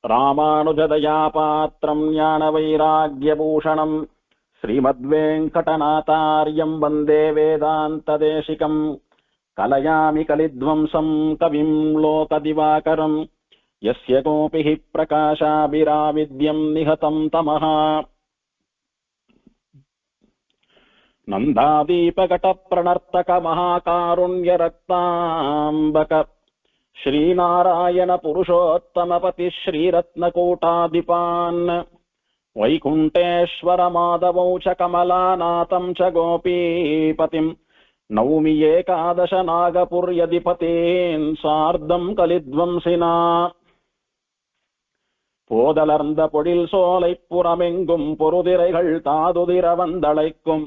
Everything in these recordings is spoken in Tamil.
ராமானுஜதயா பாத்திரம் ஞான வைராக்யபூஷணம் ஸ்ரீமத்வேங்கடநாதார்யம் வந்தே வேதாந்ததேசிகம் கலயாமி கலித்வம்சம் கவிம் லோகதிவாகரம் யஸ்ய கோபி ஹி பிரகாசாபிராவித்யம் நிஹதம் தமஹ நந்தாதீபகட பிரணர்த்தக மகாகாருண்ய ரக்தாம்பக श्रीनारायण पुरुषोत्तमपति श्रीरत्नकूटाधिपान् वैकुण्ठेश्वर माधवौ च कमलानाथं च गोपीपतिं नौमि एकादश नागपुर्यधिपतीन् सार्धं कलिध्वंसिना போதலர்ந்த பொழில் சோலை புறமெங்கும் பொருதிரைகள் தாதுதிர வந்தழைக்கும்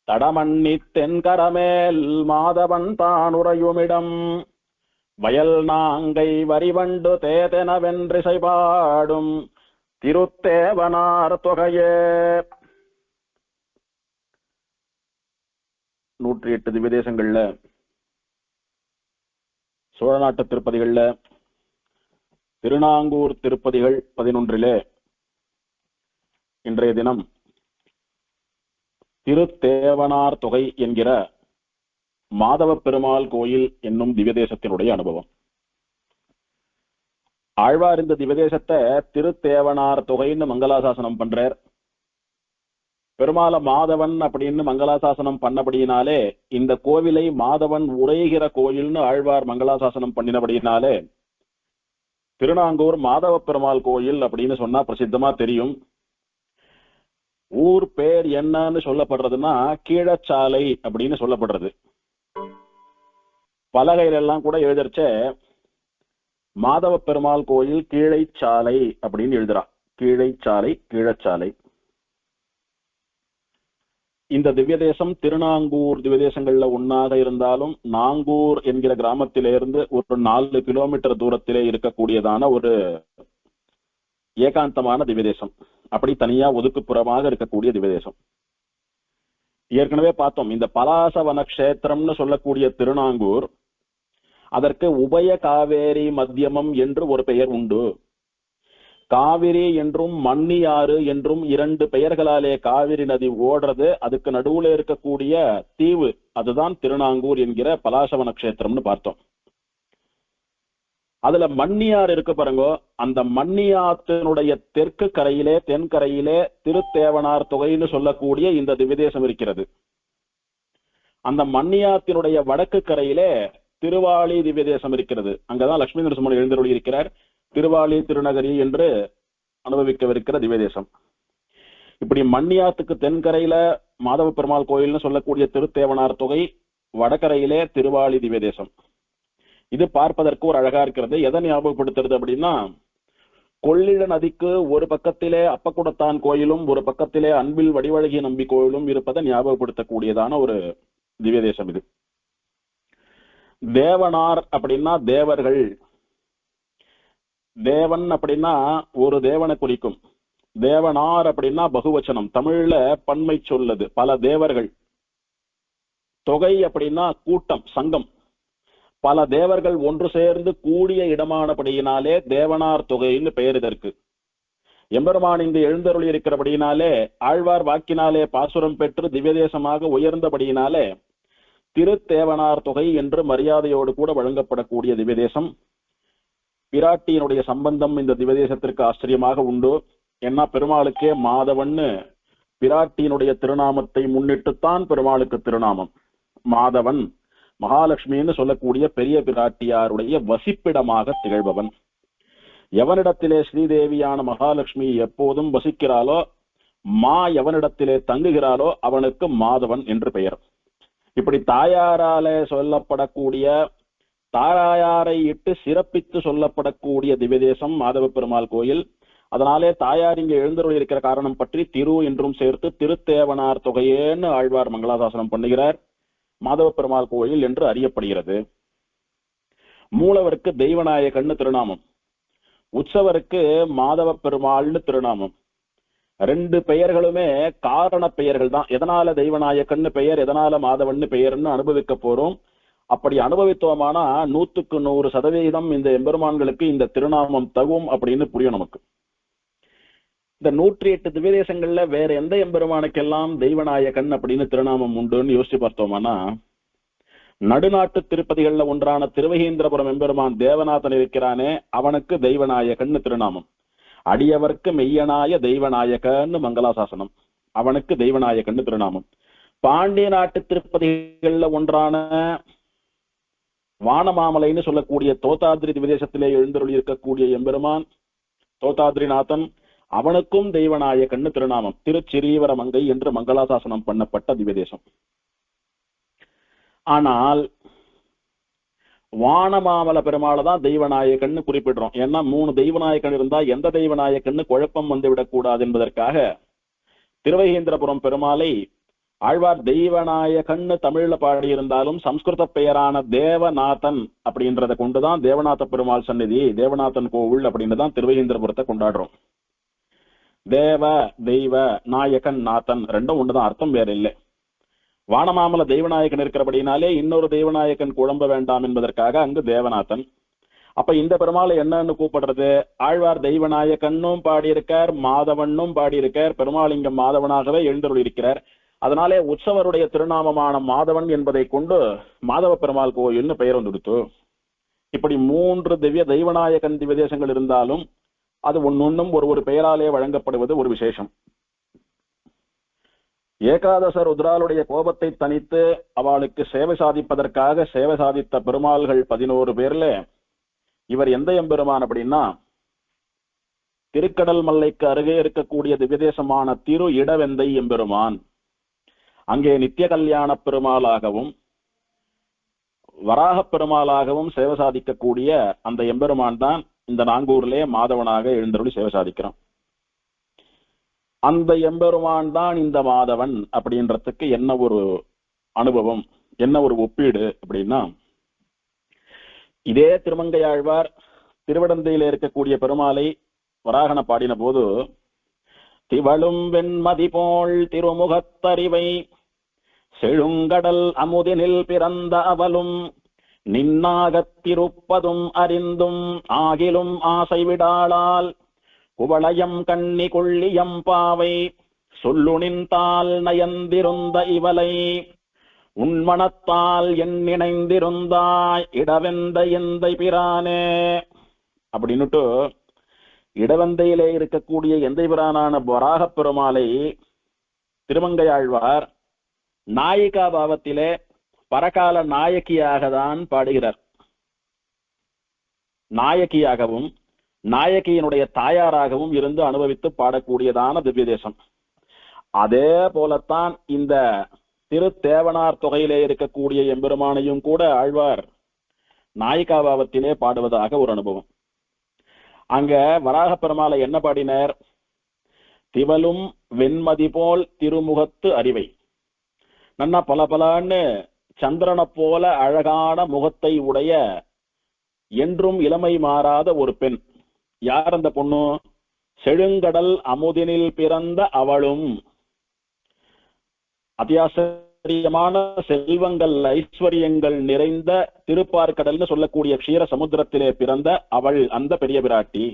தடமண்ணி தென்கரமேல் மாதவன் தானுரையுமிடம் வயல் நாங்கை வரிவண்டு தேதெனவென்றிசை பாடும் திருத்தேவனார் தொகையே. 108 திவ்யதேசங்கள்ல சோழ நாட்டு திருப்பதிகள்ல திருநாங்கூர் திருப்பதிகள் 11 இன்றைய தினம் திருத்தேவனார் தொகை என்கிற மாதவ பெருமாள் கோயில் என்னும் திவ்யதேசத்தினுடைய அனுபவம். ஆழ்வார் இந்த திவ்யதேசத்தை திருத்தேவனார் தொகைன்னு மங்களாசாசனம் பண்றார். பெருமாள மாதவன் அப்படின்னு மங்களாசாசனம் பண்ணபடியினாலே இந்த கோவிலை மாதவன் உரைகிற கோயில்னு ஆழ்வார் மங்களாசாசனம் பண்ணினபடியினாலே திருநாங்கூர் மாதவ பெருமாள் கோயில் அப்படின்னு சொன்னா பிரசித்தமா தெரியும். ஊர் பேர் என்னன்னு சொல்லப்படுறதுன்னா கீழச்சாலை அப்படின்னு சொல்லப்படுறது. பலகையிலெல்லாம் கூட எழுதறச்ச மாதவ பெருமாள் கோயில் கீழைச்சாலை அப்படின்னு எழுதுறா. கீழைச்சாலை, கீழச்சாலை. இந்த திவ்யதேசம் திருநாங்கூர் திவ்யதேசங்கள்ல ஒன்னாக இருந்தாலும் நாங்கூர் என்கிற கிராமத்திலிருந்து ஒரு 4 கிலோமீட்டர் தூரத்திலே இருக்கக்கூடியதான ஒரு ஏகாந்தமான திவ்யதேசம். அப்படி தனியா ஒதுக்குப்புறமாக இருக்கக்கூடிய திவ்யதேசம். ஏற்கனவே பார்த்தோம், இந்த பலாசவன கஷேத்திரம்னு சொல்லக்கூடிய திருநாங்கூர், அதற்கு உபய காவேரி மத்தியமம் என்று ஒரு பெயர் உண்டு. காவிரி என்றும் மன்னியாறு என்றும் 2 பெயர்களாலே காவிரி நதி ஓடுறது. அதுக்கு நடுவுல இருக்கக்கூடிய தீவு அதுதான் திருநாங்கூர் என்கிற பலாசவன கஷேத்திரம்னு பார்த்தோம். அதுல மன்னியாறு இருக்கு பாருங்க. அந்த மன்னியாற்றினுடைய தெற்கு கரையிலே தென்கரையிலே திருத்தேவனார் தொகைன்னு சொல்லக்கூடிய இந்த திவ்யதேசம் இருக்கிறது. அந்த மன்னியாத்தினுடைய வடக்கு கரையிலே திருவாளி திவ்யதேசம் இருக்கிறது. அங்கதான் லட்சுமி நரசிம்மன் எழுந்தருளி இருக்கிறார். திருவாளி திருநகரி என்று அனுபவிக்கவிருக்கிற திவ்யதேசம். இப்படி மன்னியாத்துக்கு தென்கரையில மாதவ பெருமாள் கோயில்னு சொல்லக்கூடிய திருத்தேவனார் தொகை, வடகரையிலே திருவாளி திவ்யதேசம். இது பார்ப்பதற்கு ஒரு அழகா இருக்கிறது. எதை ஞாபகப்படுத்துறது அப்படின்னா, கொள்ளிட நதிக்கு ஒரு பக்கத்திலே அப்பக்குடத்தான் கோயிலும் ஒரு பக்கத்திலே அன்பில் வடிவழகி நம்பி கோயிலும் இருப்பதை ஞாபகப்படுத்தக்கூடியதான ஒரு திவ்யதேசம் இது. தேவனார் அப்படின்னா தேவர்கள். தேவன் அப்படின்னா ஒரு தேவனை குறிக்கும். தேவனார் அப்படின்னா பகுவச்சனம், தமிழ்ல பன்மை சொல்லுது, பல தேவர்கள். தொகை அப்படின்னா கூட்டம், சங்கம், பல தேவர்கள் ஒன்று சேர்ந்து கூடிய இடமானபடியினாலே தேவனார் தொகைன்னு பெயர் இதற்கு. எம்பெருமான் இங்கு எழுந்தருளி இருக்கிறபடியினாலே ஆழ்வார் வாக்கினாலே பாசுரம் பெற்று திவ்யதேசமாக உயர்ந்தபடியினாலே திருத்தேவனார் தொகை என்று மரியாதையோடு கூட வழங்கப்படக்கூடிய திவ்யதேசம். பிராட்டியினுடைய சம்பந்தம் இந்த திவ்யதேசத்திற்கு ஆச்சரியமாக உண்டு. ஏன்னா பெருமாளுக்கே மாதவன்னு பிராட்டியினுடைய திருநாமத்தை முன்னிட்டுத்தான் பெருமாளுக்கு திருநாமம். மாதவன் மகாலட்சுமின்னு சொல்லக்கூடிய பெரிய பிராட்டியாருடைய வசிப்பிடமாக திகழ்பவன். எவனிடத்திலே ஸ்ரீதேவியான மகாலட்சுமி எப்போதும் வசிக்கிறாளோ, எவனிடத்திலே தங்குகிறாளோ அவனுக்கு மாதவன் என்று பெயர். இப்படி தாயாராலே சொல்லப்படக்கூடிய, தாயாரை இட்டு சிறப்பித்து சொல்லப்படக்கூடிய திவ்யதேசம் மாதவ பெருமாள் கோயில். அதனாலே தாயார் இங்கே எழுந்தருளி இருக்கிற காரணம் பற்றி திரு என்றும் சேர்த்து திருத்தேவனார் தொகையேன்னு ஆழ்வார் மங்களாசாசனம் பண்ணுகிறார். மாதவ பெருமாள் கோயில் என்று அறியப்படுகிறது. மூலவருக்கு தெய்வநாயகன்னு திருநாமம், உற்சவருக்கு மாதவ பெருமாள்னு திருநாமம். 2 பெயர்களுமே காரண பெயர்கள் தான். எதனால தெய்வநாயகன்னு பெயர், எதனால மாதவன்னு பெயர்னு அனுபவிக்க போறோம். அப்படி அனுபவித்தோமானா 100% இந்த எம்பெருமான்களுக்கு இந்த திருநாமம் தகும் அப்படின்னு புரியும் நமக்கு. இந்த 108 திவ்யதேசங்கள்ல வேற எந்த எம்பெருமானுக்கெல்லாம் தெய்வநாயகன் அப்படின்னு திருநாமம் உண்டுன்னு யோசிச்சு பார்த்தோமானா, நடுநாட்டு திருப்பதிகள்ல ஒன்றான திருவகீந்திரபுரம் எம்பெருமான் தேவநாதன் இருக்கிறானே, அவனுக்கு தெய்வநாயகன் திருநாமம். அடியவர்க்கு மெய்யனாய தெய்வநாயகன்னு மங்களாசாசனம், அவனுக்கு தெய்வநாயகன் திருநாமம். பாண்டிய நாட்டு திருப்பதிகள்ல ஒன்றான வானமாமலைன்னு சொல்லக்கூடிய தோத்தாதிரி திவ்யதேசத்திலே எழுந்தருளி இருக்கக்கூடிய எம்பெருமான் தோத்தாதிரிநாதன், அவனுக்கும் தெய்வநாயகன் திருநாமம். திருச்சிரீவரமங்கை என்று மங்களாசாசனம் பண்ணப்பட்ட திவ்யதேசம். ஆனால் வானமாமல பெருமாளை தான் தெய்வநாயகன் குறிப்பிடுறோம். ஏன்னா 3 தெய்வநாயகன் இருந்தா எந்த தெய்வநாயகன் குழப்பம் வந்துவிடக் கூடாது என்பதற்காக திருவகீந்திரபுரம் பெருமாளை ஆழ்வார் தெய்வநாயகன் தமிழ்ல பாடியிருந்தாலும் சம்ஸ்கிருத பெயரான தேவநாதன் அப்படின்றத கொண்டுதான் தேவநாத பெருமாள் சந்நிதி, தேவநாதன் கோவில் அப்படின்னு தான் திருவகீந்திரபுரத்தை கொண்டாடுறோம். தேவ தெய்வ நாயகன் நாதன் ரெண்டும் ஒண்ணுதான், அர்த்தம் வேற இல்லை. வானமாமல தெய்வநாயகன் இருக்கிறபடினாலே இன்னொரு தெய்வநாயகன் குழம்ப வேண்டாம் என்பதற்காக அங்கு தேவநாதன். அப்ப இந்த பெருமாளை என்னன்னு கூப்பிடுறது? ஆழ்வார் தெய்வநாயகன்னும் பாடியிருக்கார், மாதவனும் பாடியிருக்கார். பெருமாள் இங்க மாதவனாகவே எழுந்தருள் இருக்கிறார். அதனாலே உற்சவருடைய திருநாமமான மாதவன் என்பதை கொண்டு மாதவ பெருமாள் கோயில்னு பெயர் வந்துடுத்து. இப்படி 3 திவ்ய தெய்வநாயகன் திவ்யதேசங்கள் இருந்தாலும் அது ஒன்னொன்னும் ஒரு பெயராலே வழங்கப்படுவது ஒரு விசேஷம். ஏகாதச ருத்ராளுடைய கோபத்தை தனித்து அவளுக்கு சேவை சாதிப்பதற்காக சேவை சாதித்த பெருமாள்கள் 11 பேர்ல இவர் எந்த எம்பெருமான் அப்படின்னா, திருக்கடல் மல்லைக்கு அருகே இருக்கக்கூடிய திவ்யதேசமான திரு இடவெந்தை எம்பெருமான். அங்கே நித்திய கல்யாண பெருமாளாகவும் வராக பெருமாளாகவும் சேவை சாதிக்கக்கூடிய அந்த எம்பெருமான் தான் இந்த நாங்கூர்லே மாதவனாக எழுந்தருளி சேவை சாதிக்கிறான். அந்த எம்பெருமான் தான் இந்த மாதவன் அப்படின்றதுக்கு என்ன ஒரு அனுபவம், என்ன ஒரு ஒப்பீடு அப்படின்னா, இதே திருமங்கையாழ்வார் திருவிடந்தையில இருக்கக்கூடிய பெருமாளை வராகன பாடின போது, திவளும் வெண்மதி போல் திருமுகத்தறிவை செழுங்கடல் அமுதினில் பிறந்த அவளும் நின்னாகத்திருப்பதும் அறிந்தும் ஆகிலும் ஆசை விடாளால் குவளையம் கண்ணி கொள்ளியம் பாவை சொல்லுணிந்தால் நயந்திருந்த இவளை உன்மனத்தால் என் நினைந்திருந்தாய் இடவெந்த எந்தை பிரானே அப்படின்னுட்டு இடவந்தையிலே இருக்கக்கூடிய எந்தை பிரானான வராக பெருமாளை திருமங்கையாழ்வார் நாயிகா பாவத்திலே பரகால நாயகியாக தான் பாடுகிறார். நாயகியாகவும் நாயகியினுடைய தாயாராகவும் இருந்து அனுபவித்து பாடக்கூடியதான திவ்ய தேசம். அதே போலத்தான் இந்த திருத்தேவனார் தொகையிலே இருக்கக்கூடிய எம்பெருமானையும் கூட ஆழ்வார் நாயிகா பாவத்திலே பாடுவதாக ஒரு அனுபவம். அங்க வராக பெருமாளை என்ன பாடினார்? திவலும் வெண்மதி போல் திருமுகத்து அறிவை. நன்னா பலபலன்னு சந்திரனை போல அழகான முகத்தை உடைய என்றும் இளமை மாறாத ஒரு பெண். யார் அந்த பொண்ணு? செழுங்கடல் அமுதினில் பிறந்த அவளும். அத்தியாச்சரியமான செல்வங்கள் ஐஸ்வர்யங்கள் நிறைந்த திருப்பார்கடல்னு சொல்லக்கூடிய க்ஷீர சமுத்திரத்திலே பிறந்த அவள் அந்த பெரிய பிராட்டி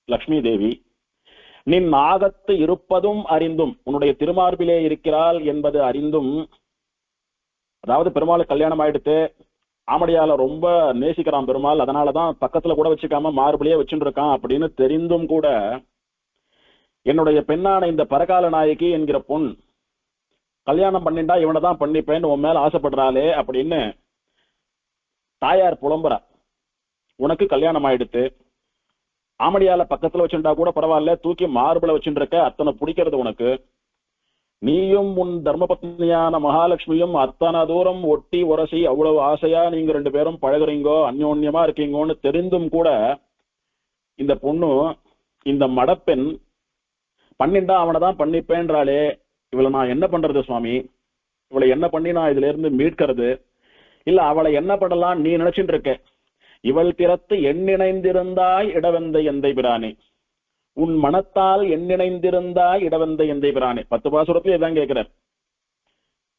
லக்ஷ்மி தேவி. நின் ஆகத்து இருப்பதும் அறிந்தும், உன்னுடைய திருமார்பிலே இருக்கிறாள் என்பது அறிந்தும், அதாவது பெருமாள் கல்யாணம் ஆயிடுத்து, ஆமடியால ரொம்ப நேசிக்கிறான் பெருமாள், அதனாலதான் பக்கத்துல கூட வச்சுக்காம மார்பிலேயே வச்சுட்டு இருக்கான் அப்படின்னு தெரிந்தும் கூட என்னுடைய பெண்ணான இந்த பரகால நாயகி என்கிற பொன் கல்யாணம் பண்ணிண்டா இவனை தான் பண்ணிப்பேன்னு உன் மேல ஆசைப்படுறாளே அப்படின்னு தாயார் புலம்புறா. உனக்கு கல்யாணம் ஆயிடுத்து, ஆமடியால பக்கத்துல வச்சுட்டா கூட பரவாயில்ல, தூக்கி மார்பிள வச்சுட்டு இருக்க, அத்தனை பிடிக்கிறது உனக்கு. நீயும் உன் தர்மபத்னியான மகாலட்சுமியும் அத்தனை தூரம் ஒட்டி உரசி அவ்வளவு ஆசையா நீங்க 2 பேரும் பழகுறீங்கோ, அந்யோன்யமா இருக்கீங்கோன்னு தெரிந்தும் கூட இந்த பொண்ணு, இந்த மடப்பெண் பண்ணிண்டா அவனை தான் பண்ணிப்பேன்றாளே, இவளை நான் என்ன பண்றது சுவாமி? இவளை என்ன பண்ணி நான் இதுல இருந்து மீட்கிறது? இல்ல அவளை என்ன பண்ணலாம் நீ நினைச்சுட்டு இருக்க? இவள் திறத்து எண்ணிணைந்திருந்தாய் இடவெந்த எந்தை பிரானே, உன் மனத்தால் எண்ணிணைந்திருந்தாய் இடவெந்த எந்தை பிரானே. 10 பாசுரத்துல இதான் கேட்கிறார்.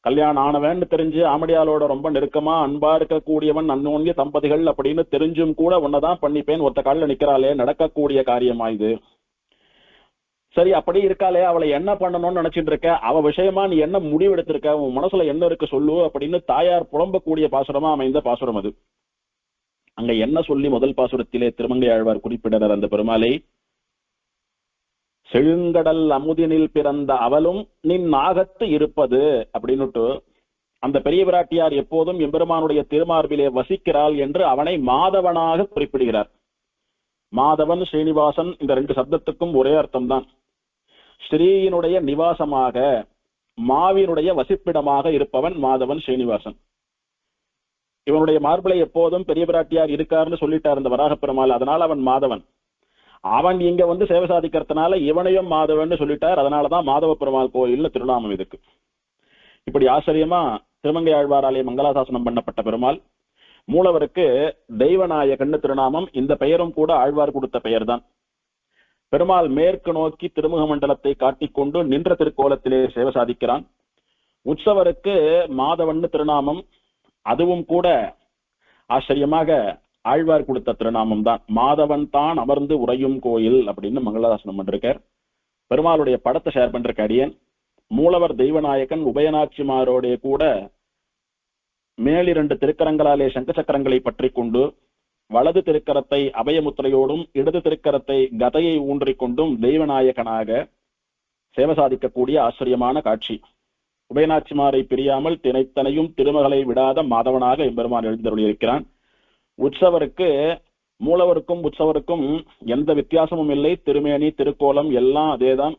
கல்யாணம் ஆனவன்னு தெரிஞ்சு ஆமடியாளோட ரொம்ப நெருக்கமா அன்பா இருக்கக்கூடியவன் அன்னோன்ய தம்பதிகள் அப்படின்னு தெரிஞ்சும் கூட உன்னதான் பண்ணிப்பேன் ஒத்த காலில் நிக்கிறாளே, நடக்கக்கூடிய காரியமா இது? சரி, அப்படி இருக்காளே, அவளை என்ன பண்ணணும்னு நினைச்சிட்டு இருக்க, அவ விஷயமா நீ என்ன முடிவு எடுத்திருக்க, உன் மனசுல என்ன இருக்கு சொல்லு அப்படின்னு தாயார் புலம்பக்கூடிய பாசுரமா அமைந்த பாசுரம் அது. அங்க என்ன சொல்லி முதல் பாசுரத்திலே திருமங்கை ஆழ்வார் குறிப்பிடறார் அந்த பெருமாளை? செழுங்கடல் அமுதினில் பிறந்த அவளும் நின் நாகத்து இருப்பது அப்படின்னுட்டு அந்த பெரிய பிராட்டியார் எப்போதும் எம்பெருமானுடைய திருமார்பிலே வசிக்கிறாள் என்று அவனை மாதவனாக குறிப்பிடுகிறார். மாதவன் ஸ்ரீனிவாசன் இந்த ரெண்டு சப்தத்துக்கும் ஒரே அர்த்தம் தான். ஸ்ரீயினுடைய நிவாசமாக, மாவினுடைய வசிப்பிடமாக இருப்பவன் மாதவன் ஸ்ரீனிவாசன். இவனுடைய மார்பிளை எப்போதும் பெரிய பிராட்டியார் இருக்காருன்னு சொல்லிட்டார் இந்த வராக பெருமாள், அதனால அவன் மாதவன். அவன் இங்க வந்து சேவை சாதிக்கிறதுனால இவனையும் மாதவன் சொல்லிட்டார், அதனாலதான் மாதவ பெருமாள் கோயில்னு திருநாமம் இதுக்கு. இப்படி ஆச்சரியமா திருமங்கை ஆழ்வாராலே மங்களாசாசனம் பண்ணப்பட்ட பெருமாள் மூலவருக்கு தெய்வநாயகன்னு திருநாமம். இந்த பெயரும் கூட ஆழ்வார் கொடுத்த பெயர் தான். பெருமாள் மேற்கு நோக்கி திருமுக மண்டலத்தை காட்டிக்கொண்டு நின்ற திருக்கோலத்திலே சேவை சாதிக்கிறான். உற்சவருக்கு மாதவன் திருநாமம், அதுவும் கூட ஆச்சரியமாக ஆழ்வார் கொடுத்த திருநாமம் தான். மாதவன் தான் அமர்ந்து உறையும் கோயில் அப்படின்னு மங்களாசாசனம் பண்ணிருக்கார். பெருமாளுடைய படத்தை ஷேர் பண்ற அடியன். மூலவர் தெய்வநாயகன் உபயநாச்சிமாரோடைய கூட மேலிரண்டு திருக்கரங்களாலே சங்க சக்கரங்களை பற்றி கொண்டு வலது திருக்கரத்தை அபயமுத்திரையோடும் இடது திருக்கரத்தை கதையை ஊன்றிக் கொண்டும் தெய்வநாயகனாக சேவை சாதிக்கக்கூடிய ஆச்சரியமான காட்சி. உபயநாச்சிமாரை பிரியாமல் தினைத்தனையும் திருமகளை விடாத மாதவனாக எம்பெருமான் எழுந்தருளியிருக்கிறான். உற்சவருக்கு மூலவருக்கும் உற்சவருக்கும் எந்த வித்தியாசமும் இல்லை. திருமேனி திருக்கோலம் எல்லாம் அதேதான்.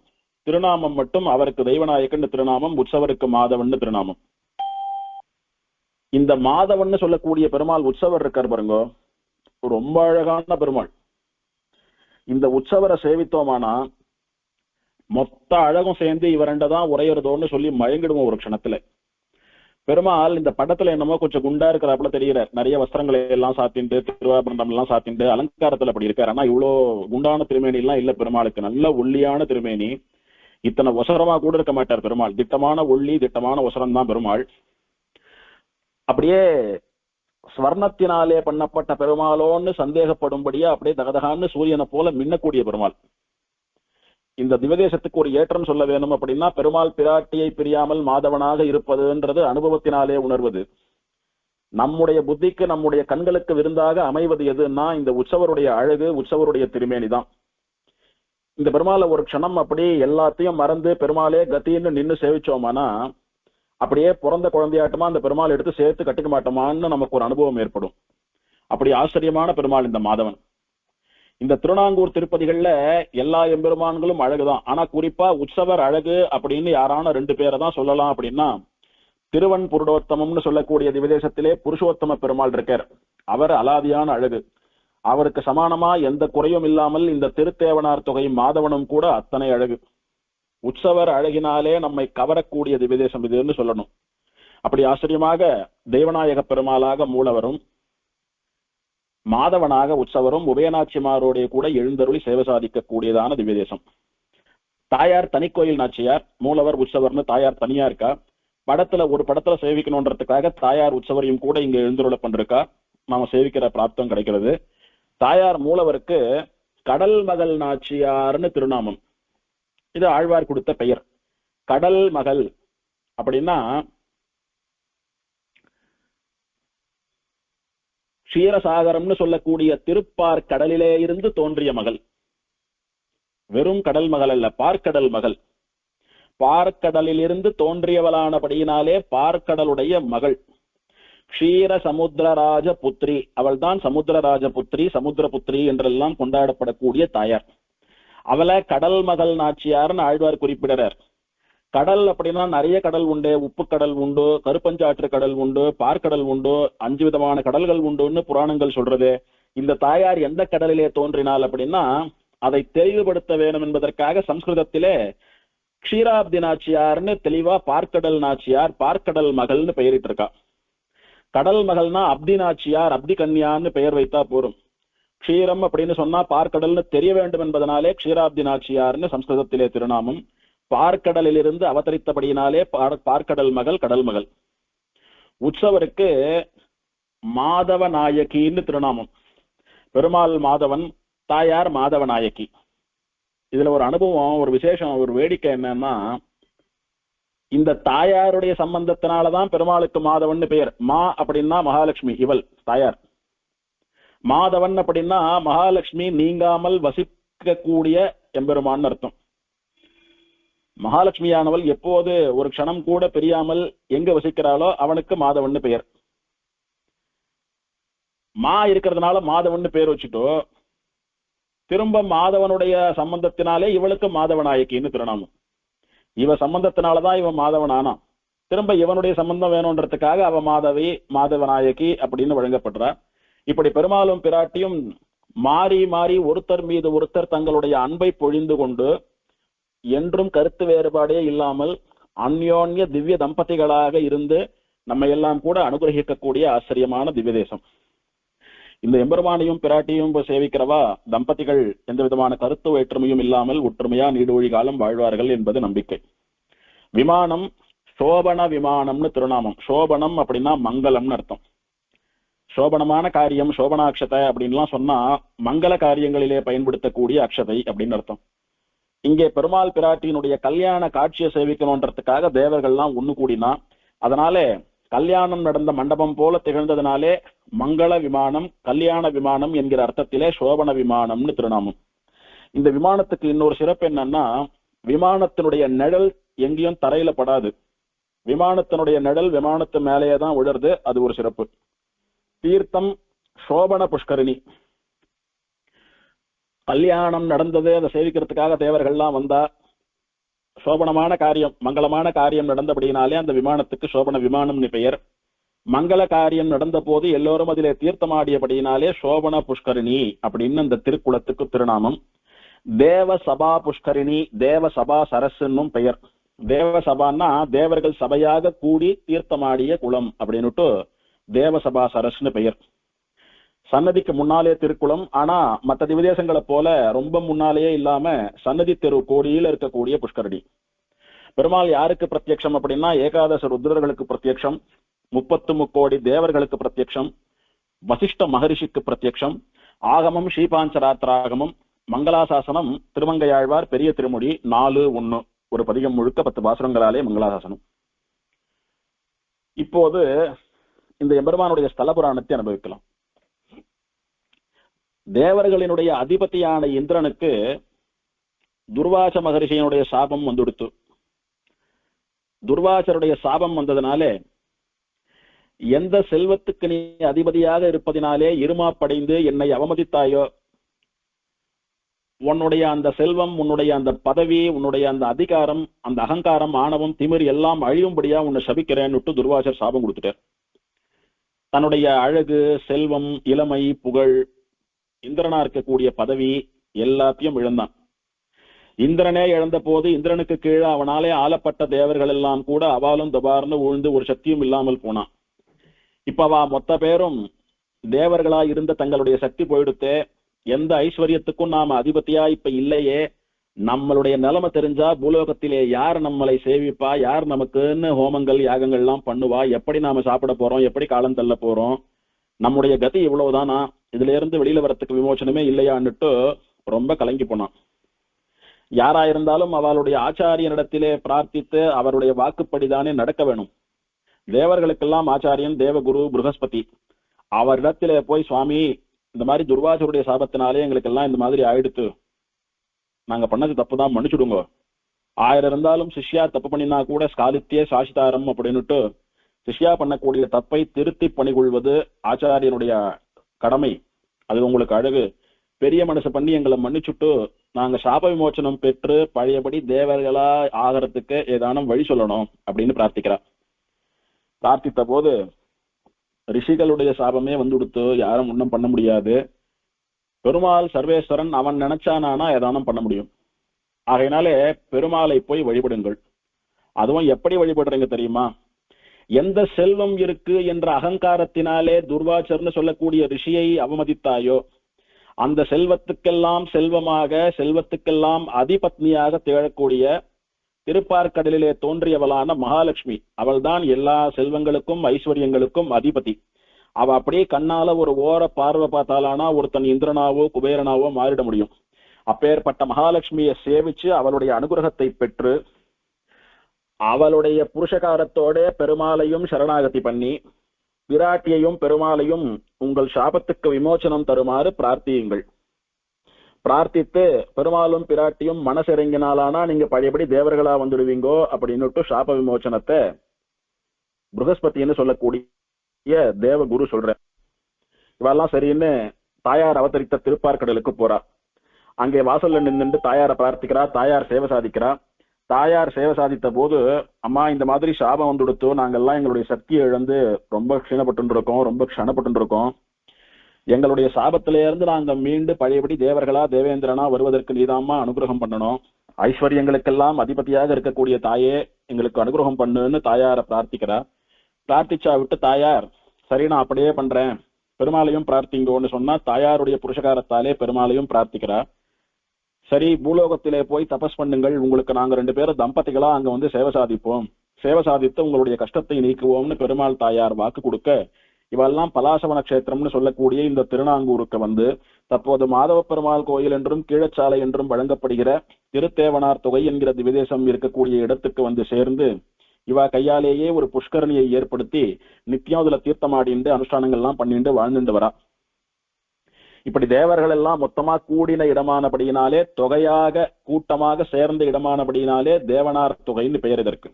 திருநாமம் மட்டும் அவருக்கு தெய்வநாயகன் திருநாமம், உற்சவருக்கு மாதவன் திருநாமம். இந்த மாதவன் சொல்லக்கூடிய பெருமாள் உற்சவர் இருக்கார் பாருங்க, ரொம்ப அழகான பெருமாள். இந்த உற்சவரை சேவித்தோமானா மொத்த அழகும் சேர்ந்து இவரண்டதான் உரையறதோன்னு சொல்லி மயங்கிடுவோம் ஒரு க்ஷணத்துல. பெருமாள் இந்த படத்துல என்னமோ கொஞ்சம் குண்டா இருக்கிறாப்புல தெரிகிறார். நிறைய வஸ்திரங்களை எல்லாம் சாத்திண்டு திருவாபரணம் எல்லாம் சாத்திண்டு அலங்காரத்துல அப்படி இருக்காரு. ஆனா இவ்வளோ குண்டான திருமேனி எல்லாம் இல்ல பெருமாளுக்கு. நல்ல ஒல்லியான திருமேனி. இத்தனை ஒசரமா கூட இருக்க மாட்டார் பெருமாள். திட்டமான ஒல்லி, திட்டமான ஒசரம் தான் பெருமாள். அப்படியே ஸ்வர்ணத்தினாலே பண்ணப்பட்ட பெருமாளோன்னு சந்தேகப்படும்படியா அப்படியே தகதகான்னு சூரியனை போல மின்னக்கூடிய பெருமாள். இந்த திவதேசத்துக்கு ஒரு ஏற்றம் சொல்ல வேணும் அப்படின்னா பெருமாள் பிராட்டியை பிரியாமல் மாதவனாக இருப்பதுன்றது அனுபவத்தினாலே உணர்வது. நம்முடைய புத்திக்கு நம்முடைய கண்களுக்கு விருந்தாக அமைவது எதுன்னா இந்த உற்சவருடைய அழகு, உற்சவருடைய திருமேனி தான். இந்த பெருமாளை ஒரு க்ஷணம் அப்படி எல்லாத்தையும் மறந்து பெருமாளே கத்தின்னு நின்று சேவிச்சோமானா அப்படியே பிறந்த குழந்தையாட்டமா அந்த பெருமாள் எடுத்து சேர்த்து கட்டிக்க மாட்டோமான்னு நமக்கு ஒரு அனுபவம் ஏற்படும். அப்படி ஆச்சரியமான பெருமாள் இந்த மாதவன். இந்த திருநாங்கூர் திருப்பதிகள்ல எல்லா எம்பெருமான்களும் அழகுதான். ஆனா குறிப்பா உற்சவர் அழகு அப்படின்னு யாரான ரெண்டு பேரை தான் சொல்லலாம். அப்படின்னா திருவன் புருடோத்தமம்னு சொல்லக்கூடிய திவதேசத்திலே புருஷோத்தம பெருமாள் இருக்கார். அவர் அலாதியான அழகு. அவருக்கு சமானமா எந்த குறையும் இல்லாமல் இந்த திருத்தேவனார் தொகை மாதவனும் கூட அத்தனை அழகு. உற்சவர் அழகினாலே நம்மை கவரக்கூடிய திவதேசம் இதுன்னு சொல்லணும். அப்படி ஆச்சரியமாக தெய்வநாயக பெருமாளாக மூலவரும் மாதவனாக உற்சவரும் உபயநாச்சிமாரோடைய கூட எழுந்தருளி சேவை சாதிக்கக்கூடியதான திவ்யதேசம். தாயார் தனிக்கோயில் நாச்சியார், மூலவர் உற்சவர்னு தாயார் தனியா இருக்கா. படத்துல ஒரு படத்துல சேவிக்கணும்ன்றதுக்காக தாயார் உற்சவரையும் கூட இங்க எழுந்தருள பண்றா. நாம சேவிக்கிற பிராப்தம் கிடைக்கிறது. தாயார் மூலவருக்கு கடல் மகள் நாச்சியார்னு திருநாமம். இது ஆழ்வார் கொடுத்த பெயர். கடல் மகள் அப்படின்னா க்ஷீரசாகரம்னு சொல்லக்கூடிய திருப்பார் கடலிலே இருந்து தோன்றிய மகள். வெறும் கடல் மகள் அல்ல, பார்க்கடல் மகள். பார்க்கடலில் இருந்து தோன்றியவளானபடியினாலே பார்க்கடலுடைய மகள். க்ஷீர சமுத்திரராஜ புத்திரி, அவள்தான் சமுத்திரராஜ புத்திரி, சமுத்திர புத்திரி என்றெல்லாம் கொண்டாடப்படக்கூடிய தாயார். அவளை கடல் மகள் நாச்சியார்னு ஆழ்வார் குறிப்பிடுறார். கடல் அப்படின்னா நிறைய கடல் உண்டு. உப்பு கடல் உண்டு, கருப்பஞ்சாற்று கடல் உண்டு, பார்க்கடல் உண்டு, 5 விதமான கடல்கள் உண்டுன்னு புராணங்கள் சொல்றது. இந்த தாயார் எந்த கடலிலே தோன்றினாள் அப்படின்னா அதை தெளிவுபடுத்த வேணும் என்பதற்காக சம்ஸ்கிருதத்திலே க்ஷீராப்தி நாச்சியார்னு தெளிவா பார்க்கடல் நாச்சியார், பார்க்கடல் மகள்னு பெயரிட்டு இருக்கா. கடல் மகள்னா அப்தி நாச்சியார், அப்தி கன்யான்னு பெயர் வைத்தா போரும். க்ஷீரம் அப்படின்னு சொன்னா பார்க்கடல்னு தெரிய வேண்டும் என்பதனாலே க்ஷீராப்தி நாச்சியார்னு சம்ஸ்கிருதத்திலே திருநாமம். பார்க்கடலிலிருந்து அவதரித்தபடியினாலே பார்க்கடல் மகள் கடல் மகள். உற்சவருக்கு மாதவ நாயகின்னு திருநாமம். பெருமாள் மாதவன், தாயார் மாதவ நாயகி. இதுல ஒரு அனுபவம், ஒரு விசேஷம், ஒரு வேடிக்கை என்னன்னா, இந்த தாயாருடைய சம்பந்தத்தினாலதான் பெருமாளுக்கு மாதவன் பெயர். மா அப்படின்னா மகாலட்சுமி, இவள் தாயார். மாதவன் அப்படின்னா மகாலட்சுமி நீங்காமல் வசிக்கக்கூடிய எம்பெருமான் அர்த்தம். மகாலட்சுமியானவள் எப்போது ஒரு க்ஷணம் கூட பிரியாமல் எங்க வசிக்கிறாளோ அவனுக்கு மாதவன் பெயர். மா இருக்கிறதுனால மாதவன் பேர் வச்சுட்டோ, திரும்ப மாதவனுடைய சம்பந்தத்தினாலே இவளுக்கு மாதவநாயகின்னு திருநாமம். இவ சம்பந்தத்தினாலதான் இவன் மாதவன் ஆனான். திரும்ப இவனுடைய சம்பந்தம் வேணும்ன்றதுக்காக அவ மாதவி, மாதவநாயகி அப்படின்னு வழங்கப்படுறா. இப்படி பெருமாளும் பிராட்டியும் மாறி மாறி ஒருத்தர் மீது ஒருத்தர் தங்களுடைய அன்பை பொழிந்து கொண்டு என்றும் கருத்து வேறுபாடே இல்லாமல் அந்யோன்ய திவ்ய தம்பதிகளாக இருந்து நம்ம எல்லாம் கூட அனுகிரகிக்கக்கூடிய ஆச்சரியமான திவ்ய தேசம். இந்த எம்பெருமானையும் பிராட்டியும் சேவிக்கிறவா தம்பதிகள் எந்த விதமான கருத்து வேற்றுமையும் இல்லாமல் ஒற்றுமையா நீடூழி காலம் வாழ்வார்கள் என்பது நம்பிக்கை. விமானம் சோபன விமானம்னு திருநாமம். சோபனம் அப்படின்னா மங்களம்னு அர்த்தம். சோபனமான காரியம், சோபனாட்சதை அப்படின்லாம் சொன்னா மங்கள காரியங்களிலே பயன்படுத்தக்கூடிய அக்ஷதை அப்படின்னு அர்த்தம். இங்கே பெருமாள் பிராட்டியினுடைய கல்யாண காட்சியை சேவிக்கணும்ன்றதுக்காக தேவர்கள்லாம் ஒண்ணு கூடினா, அதனால கல்யாணம் நடந்த மண்டபம் போல திகழ்ந்ததுனாலே மங்கள விமானம், கல்யாண விமானம் என்கிற அர்த்தத்திலே சோபன விமானம்னு திருநாமம். இந்த விமானத்துக்கு இன்னொரு சிறப்பு என்னன்னா, விமானத்தினுடைய நிழல் எங்கேயும் தரையில படாது. விமானத்தினுடைய நிழல் விமானத்து மேலேயே தான் விழுறது. அது ஒரு சிறப்பு. தீர்த்தம் சோபன புஷ்கரிணி. கல்யாணம் நடந்தது, அதை சேவிக்கிறதுக்காக தேவர்கள்லாம் வந்தா, சோபனமான காரியம், மங்களமான காரியம் நடந்தபடினாலே அந்த விமானத்துக்கு சோபன விமானம்னு பெயர். மங்கள காரியம் நடந்த போது எல்லோரும் அதிலே தீர்த்தமாடியபடியினாலே சோபன புஷ்கரிணி அப்படின்னு அந்த திருக்குளத்துக்கு திருநாமம். தேவ சபா புஷ்கரிணி, தேவ சபா சரஸ்ன்னும் பெயர். தேவ சபான்னா தேவர்கள் சபையாக கூடி தீர்த்தமாடிய குளம் அப்படின்னுட்டு தேவசபா சரஸ்னு பெயர். சன்னதிக்கு முன்னாலே திருக்குளம். ஆனா மற்ற திவ்யதேசங்களை போல ரொம்ப முன்னாலேயே இல்லாம சன்னதி தெரு கோடியில் இருக்கக்கூடிய புஷ்கரணி. பெருமாள் யாருக்கு பிரத்யக்ஷம் அப்படின்னா, ஏகாதச ருத்ரர்களுக்கு பிரத்யக்ஷம், 33 கோடி தேவர்களுக்கு பிரத்யக்ஷம், வசிஷ்ட மகரிஷிக்கு பிரத்யக்ஷம், ஆகமம் ஸ்ரீபாஞ்சராத்திராகமம், மங்களாசாசனம் திருமங்கையாழ்வார் பெரிய திருமொழி 4:1, ஒரு பதிகம் முழுக்க 10 பாசுரங்களாலே மங்களாசாசனம். இப்போது இந்த எம்பெருமானுடைய ஸ்தல புராணத்தை அனுபவிக்கலாம். தேவர்களினுடைய அதிபதியான இந்திரனுக்கு துர்வாச மகரிஷியனுடைய சாபம் வந்துடுத்து. துர்வாசருடைய சாபம் வந்ததுனாலே, எந்த செல்வத்துக்கு நீ அதிபதியாக இருப்பதினாலே இருமாப்படைந்து என்னை அவமதித்தாயோ, உன்னுடைய அந்த செல்வம், உன்னுடைய அந்த பதவி, உன்னுடைய அந்த அதிகாரம், அந்த அகங்காரம், ஆணவம், திமிர் எல்லாம் அழியும்படியா உன்னை சபிக்கிறேன்னுட்டு துர்வாசர் சாபம் கொடுத்துட்டார். தன்னுடைய அழகு, செல்வம், இளமை, புகழ், இந்திரனா இருக்கக்கூடிய பதவி எல்லாத்தையும் இழந்தான். இந்திரனே இழந்த போது இந்திரனுக்கு கீழே அவனாலே ஆளப்பட்ட தேவர்கள் எல்லாம் கூட அவாலும் தபார்னு உழுந்து ஒரு சக்தியும் இல்லாமல் போனான். இப்ப அவ மொத்த பேரும் தேவர்களா இருந்த தங்களுடைய சக்தி போயிடுத்தே, எந்த ஐஸ்வர்யத்துக்கும் நாம அதிபதியா இப்ப இல்லையே, நம்மளுடைய நிலைமை தெரிஞ்சா பூலோகத்திலே யார் நம்மளை சேவிப்பா, யார் நமக்குன்னு ஹோமங்கள் யாகங்கள் எல்லாம் பண்ணுவா, எப்படி நாம சாப்பிட போறோம், எப்படி காலம் தள்ள போறோம், நம்முடைய கதி இவ்வளவுதானா, இதுல இருந்து வெளியில வரத்துக்கு விமோச்சனமே இல்லையான்னுட்டு ரொம்ப கலங்கி போனான். யாரா இருந்தாலும் அவளுடைய ஆச்சாரியனிடத்திலே பிரார்த்தித்து அவருடைய வாக்குப்படிதானே நடக்க வேணும். தேவர்களுக்கெல்லாம் ஆச்சாரியன் தேவகுரு ப்ருஹஸ்பதி. அவரிடத்திலே போய், சுவாமி இந்த மாதிரி துர்வாசருடைய சாபத்தினாலே எங்களுக்கு எல்லாம் இந்த மாதிரி ஆயிடுத்து, நாங்க பண்ணது தப்புதான், மன்னிச்சுடுங்க. 1000 இருந்தாலும் சிஷ்யா தப்பு பண்ணினா கூட ஸ்காலித்தியே சாசிதாரம் அப்படின்னுட்டு சிஷ்யா பண்ணக்கூடிய தப்பை திருத்தி பணிகொள்வது ஆச்சாரியனுடைய கடமை. அது உங்களுக்கு அழகு. பெரிய மனசு பண்ணி எங்களை மன்னிச்சுட்டு நாங்க சாப விமோச்சனம் பெற்று பழையபடி தேவர்களா ஆகிறதுக்கு ஏதானும் வழி சொல்லணும் அப்படின்னு பிரார்த்திக்கிறார். பிரார்த்தித்த போது ரிஷிகளுடைய சாபமே வந்துடுத்து, யாரும் ஒன்றும் பண்ண முடியாது. பெருமாள் சர்வேஸ்வரன், அவன் நினைச்சானா ஏதானும் பண்ண முடியும். ஆகையினாலே பெருமாளை போய் வழிபடுங்கள். அதுவும் எப்படி வழிபடுறீங்க தெரியுமா? எந்த செல்வம் இருக்கு என்ற அகங்காரத்தினாலே துர்வாசர்னு சொல்லக்கூடிய ரிஷியை அவமதித்தாயோ, அந்த செல்வத்துக்கெல்லாம் செல்வமாக, செல்வத்துக்கெல்லாம் அதிபத்னியாக திகழக்கூடிய திருப்பார்கடலிலே தோன்றியவளான மகாலட்சுமி, அவள்தான் எல்லா செல்வங்களுக்கும் ஐஸ்வர்யங்களுக்கும் அதிபதி. அவ அப்படியே கண்ணால ஒரு ஓர பார்வை பார்த்தாலானா ஒருத்தன் இந்திரனாவோ குபேரனாவோ மாறிட முடியும். அப்பேற்பட்ட மகாலட்சுமியை சேவிச்சு அவளுடைய அனுகிரகத்தை பெற்று அவளுடைய புருஷகாரத்தோட பெருமாளையும் சரணாகதி பண்ணி பிராட்டியையும் பெருமாளையும் உங்கள் சாபத்துக்கு விமோசனம் தருமாறு பிரார்த்தியுங்கள். பிரார்த்தித்து பெருமாளும் பிராட்டியும் மனசிறங்கினாலானா நீங்க பழையபடி தேவர்களா வந்துடுவீங்கோ அப்படின்னுட்டு சாப விமோசனத்தை புருகஸ்பதினு சொல்லக்கூடிய தேவகுரு சொல்ற. இவெல்லாம் சரின்னு தாயார் அவதரித்த திருப்பார்கடலுக்கு போறா. அங்கே வாசல்ல நின்று தாயாரை பிரார்த்திக்கிறா. தாயார் சேவை சாதிக்கிறா. தாயார் சேவை சாதித்த போது, அம்மா இந்த மாதிரி சாபம் வந்துடுத்து, நாங்கெல்லாம் எங்களுடைய சக்தியை இழந்து ரொம்ப க்ஷீணப்பட்டு இருக்கோம், ரொம்ப க்ஷணப்பட்டு இருக்கோம். எங்களுடைய சாபத்தில இருந்து நாங்க மீண்டு பழையபடி தேவர்களா தேவேந்திரனா வருவதற்கு நீதாம்மா அனுகிரகம் பண்ணணும். ஐஸ்வர்யங்களுக்கெல்லாம் அதிபதியாக இருக்கக்கூடிய தாயே எங்களுக்கு அனுகிரகம் பண்ணுன்னு தாயாரை பிரார்த்திக்கிறா. பிரார்த்திச்சா விட்டு தாயார் சரி நான் அப்படியே பண்றேன், பெருமாளையும் பிரார்த்திங்கோன்னு சொன்னா தாயாருடைய புருஷகாரத்தாலே பெருமாளையும் பிரார்த்திக்கிறா. சரி பூலோகத்திலே போய் தபஸ் பண்ணுங்கள், உங்களுக்கு நாங்க 2 பேரும் தம்பதிகளா அங்க வந்து சேவை சாதிப்போம், சேவை சாதித்து உங்களுடைய கஷ்டத்தை நீக்குவோம்னு பெருமாள் தாயார் வாக்கு கொடுக்க, இவெல்லாம் பலாசவன கஷேத்திரம்னு சொல்லக்கூடிய இந்த திருநாங்கூருக்கு வந்து தற்போது மாதவ பெருமாள் கோயில் என்றும் கீழச்சாலை என்றும் வழங்கப்படுகிற திருத்தேவனார் தொகை என்கிற திவிதேசம் இருக்கக்கூடிய இடத்துக்கு வந்து சேர்ந்து இவ கையாலேயே ஒரு புஷ்கரணியை ஏற்படுத்தி நித்தியம் அதுல தீர்த்தமாடிண்டு அனுஷ்டானங்கள்லாம் பண்ணிட்டு வாழ்ந்துட்டு வரா. இப்படி தேவர்கள் எல்லாம் மொத்தமா கூடின இடமானபடியினாலே, தொகையாக கூட்டமாக சேர்ந்த இடமானபடியினாலே தேவனார் தொகைன்னு பெயர் இதற்கு.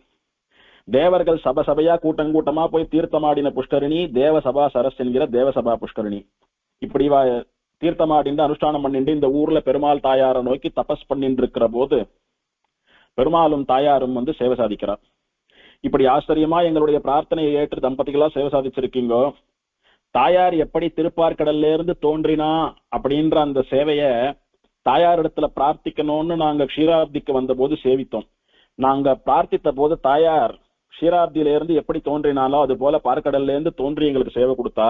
தேவர்கள் சபையா கூட்டமா போய் தீர்த்தமாடின புஷ்கரணி தேவசபா சரஸ் என்கிற தேவசபா புஷ்கரணி. இப்படி தீர்த்தமாடிண்டு அனுஷ்டானம் பண்ணிட்டு இந்த ஊர்ல பெருமாள் தாயாரை நோக்கி தபஸ் பண்ணிட்டு இருக்கிற போது பெருமாளும் தாயாரும் வந்து சேவை சாதிக்கிறார். இப்படி ஆச்சரியமா எங்களுடைய பிரார்த்தனையை ஏற்று தம்பதிகளா சேவை சாதிச்சிருக்கீங்கோ. தாயார் எப்படி திருப்பார்கடல்ல இருந்து தோன்றினா அப்படின்ற அந்த சேவைய தாயார் இடத்துல பிரார்த்திக்கணும்னு நாங்க க்ஷீராப்திக்கு வந்த போது சேவித்தோம். நாங்க பிரார்த்தித்த போது தாயார் க்ஷீராப்தியில இருந்து எப்படி தோன்றினாலோ அது போல பார்க்கடல்ல இருந்து தோன்றி எங்களுக்கு சேவை கொடுத்தா,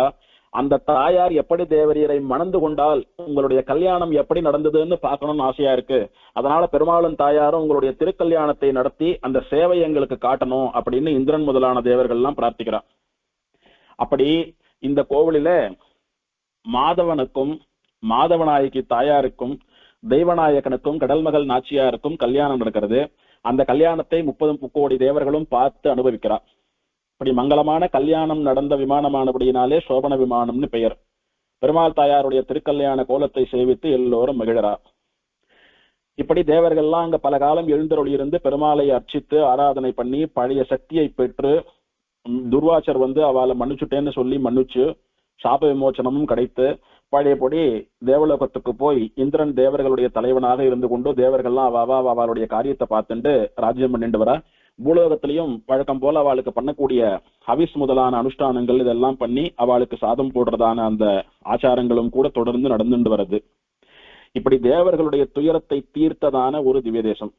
அந்த தாயார் எப்படி தேவரீரை மணந்து கொண்டால் உங்களுடைய கல்யாணம் எப்படி நடந்ததுன்னு பார்க்கணும்னு ஆசையா இருக்கு. அதனால பெருமாளும் தாயாரும் உங்களுடைய திருக்கல்யாணத்தை நடத்தி அந்த சேவை எங்களுக்கு காட்டணும் அப்படின்னு இந்திரன் முதலான தேவர்கள் எல்லாம் பிரார்த்திக்கிறார். அப்படி இந்த கோவிலில மாதவனுக்கும் மாதவநாயகி தாயாருக்கும் தெய்வநாயகனுக்கும் கடல்மகள் நாச்சியாருக்கும் கல்யாணம் நடக்கிறது. அந்த கல்யாணத்தை 30 கோடி தேவர்களும் பார்த்து அனுபவிக்கிறார். இப்படி மங்களமான கல்யாணம் நடந்த விமானமானபடியினாலே சோபன விமானம்னு பெயர். பெருமாள் தாயாருடைய திருக்கல்யாண கோலத்தை சேவித்து எல்லோரும் மகிழறார். இப்படி தேவர்கள்லாம் அங்க பல காலம் எழுந்தருளி இருந்து பெருமாளை அர்ச்சித்து ஆராதனை பண்ணி பழைய சக்தியை பெற்று துர்வாச்சர் வந்து அவளை மன்னிச்சுட்டேன்னு சொல்லி மன்னிச்சு சாப விமோச்சனமும் கிடைத்து பழையபடி தேவலோகத்துக்கு போய் இந்திரன் தேவர்களுடைய தலைவனாக இருந்து கொண்டு தேவர்கள்லாம் அவளுடைய காரியத்தை பார்த்துட்டு ராஜ்யம் பண்ணிட்டு வர. பூலோகத்திலையும் வழக்கம் போல அவளுக்கு பண்ணக்கூடிய ஹவிஸ் முதலான அனுஷ்டானங்கள் இதெல்லாம் பண்ணி அவளுக்கு சாதம் போடுறதான அந்த ஆச்சாரங்களும் கூட தொடர்ந்து நடந்துட்டு வருது. இப்படி தேவர்களுடைய துயரத்தை தீர்த்ததான ஒரு திவ்யதேசம்,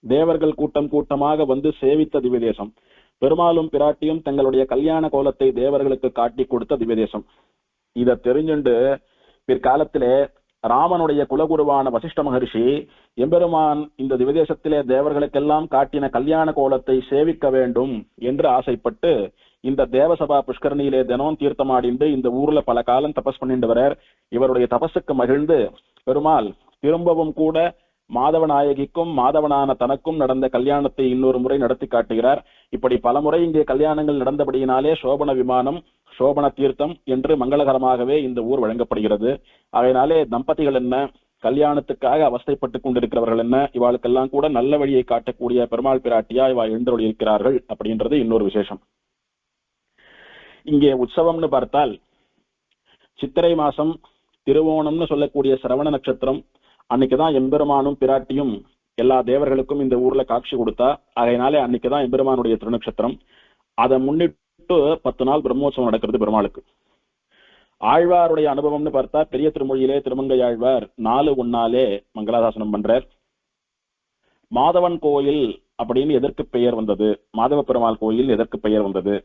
தேவர்கள் கூட்டமாக வந்து சேவித்த திவ்யதேசம், பெருமாளும் பிராட்டியும் தங்களுடைய கல்யாண கோலத்தை தேவர்களுக்கு காட்டி கொடுத்த திவ்யதேசம். இதை தெரிஞ்சுண்டு பிற்காலத்திலே ராமனுடைய குலகுருவான வசிஷ்ட மகர்ஷி எம்பெருமான் இந்த திவ்யதேசத்திலே தேவர்களுக்கெல்லாம் காட்டின கல்யாண கோலத்தை சேவிக்க வேண்டும் என்று ஆசைப்பட்டு இந்த தேவசபா புஷ்கரணியிலே தினம் தீர்த்தமாடிண்டு இந்த ஊர்ல பல காலம் தபஸ் பண்ணிட்டு வரார். இவருடைய தபஸுக்கு மகிழ்ந்து பெருமாள் திரும்பவும் கூட மாதவநாயகிக்கும் மாதவனான தனக்கும் நடந்த கல்யாணத்தை இன்னொரு முறை நடத்தி காட்டுகிறார். இப்படி பல முறை இங்கே கல்யாணங்கள் நடந்தபடியினாலே சோபன விமானம் சோபன தீர்த்தம் என்று மங்களகரமாகவே இந்த ஊர் வழங்கப்படுகிறது. அதனாலே தம்பதிகள் என்ன, கல்யாணத்துக்காக அவஸ்தைப்பட்டுக் கொண்டிருக்கிறவர்கள் என்ன, இவாளுக்கெல்லாம் கூட நல்ல வழியை காட்டக்கூடிய பெருமாள் பிராட்டியா இவா எழுந்தருளி இருக்கிறார்கள் அப்படின்றது இன்னொரு விசேஷம். இங்கே உற்சவம்னு பார்த்தால் சித்திரை மாசம் திருவோணம்னு சொல்லக்கூடிய சிரவண நட்சத்திரம் அன்னைக்குதான் எம்பெருமானும் பிராட்டியும் எல்லா தேவர்களுக்கும் இந்த ஊர்ல காட்சி கொடுத்தா. அதனாலே அன்னைக்குதான் எம்பெருமானுடைய திருநட்சத்திரம். அதை முன்னிட்டு 10 நாள் பிரம்மோற்சவம் நடக்கிறது பெருமாளுக்கு. ஆழ்வாருடைய அனுபவம்னு பார்த்தா பெரிய திருமொழியிலே திருமங்கை ஆழ்வார் 4:1 மங்களாசாசனம் பண்றார். மாதவன் கோயில் அப்படின்னு எதற்கு பெயர் வந்தது, மாதவ பெருமாள் கோயில் எதற்கு பெயர் வந்தது,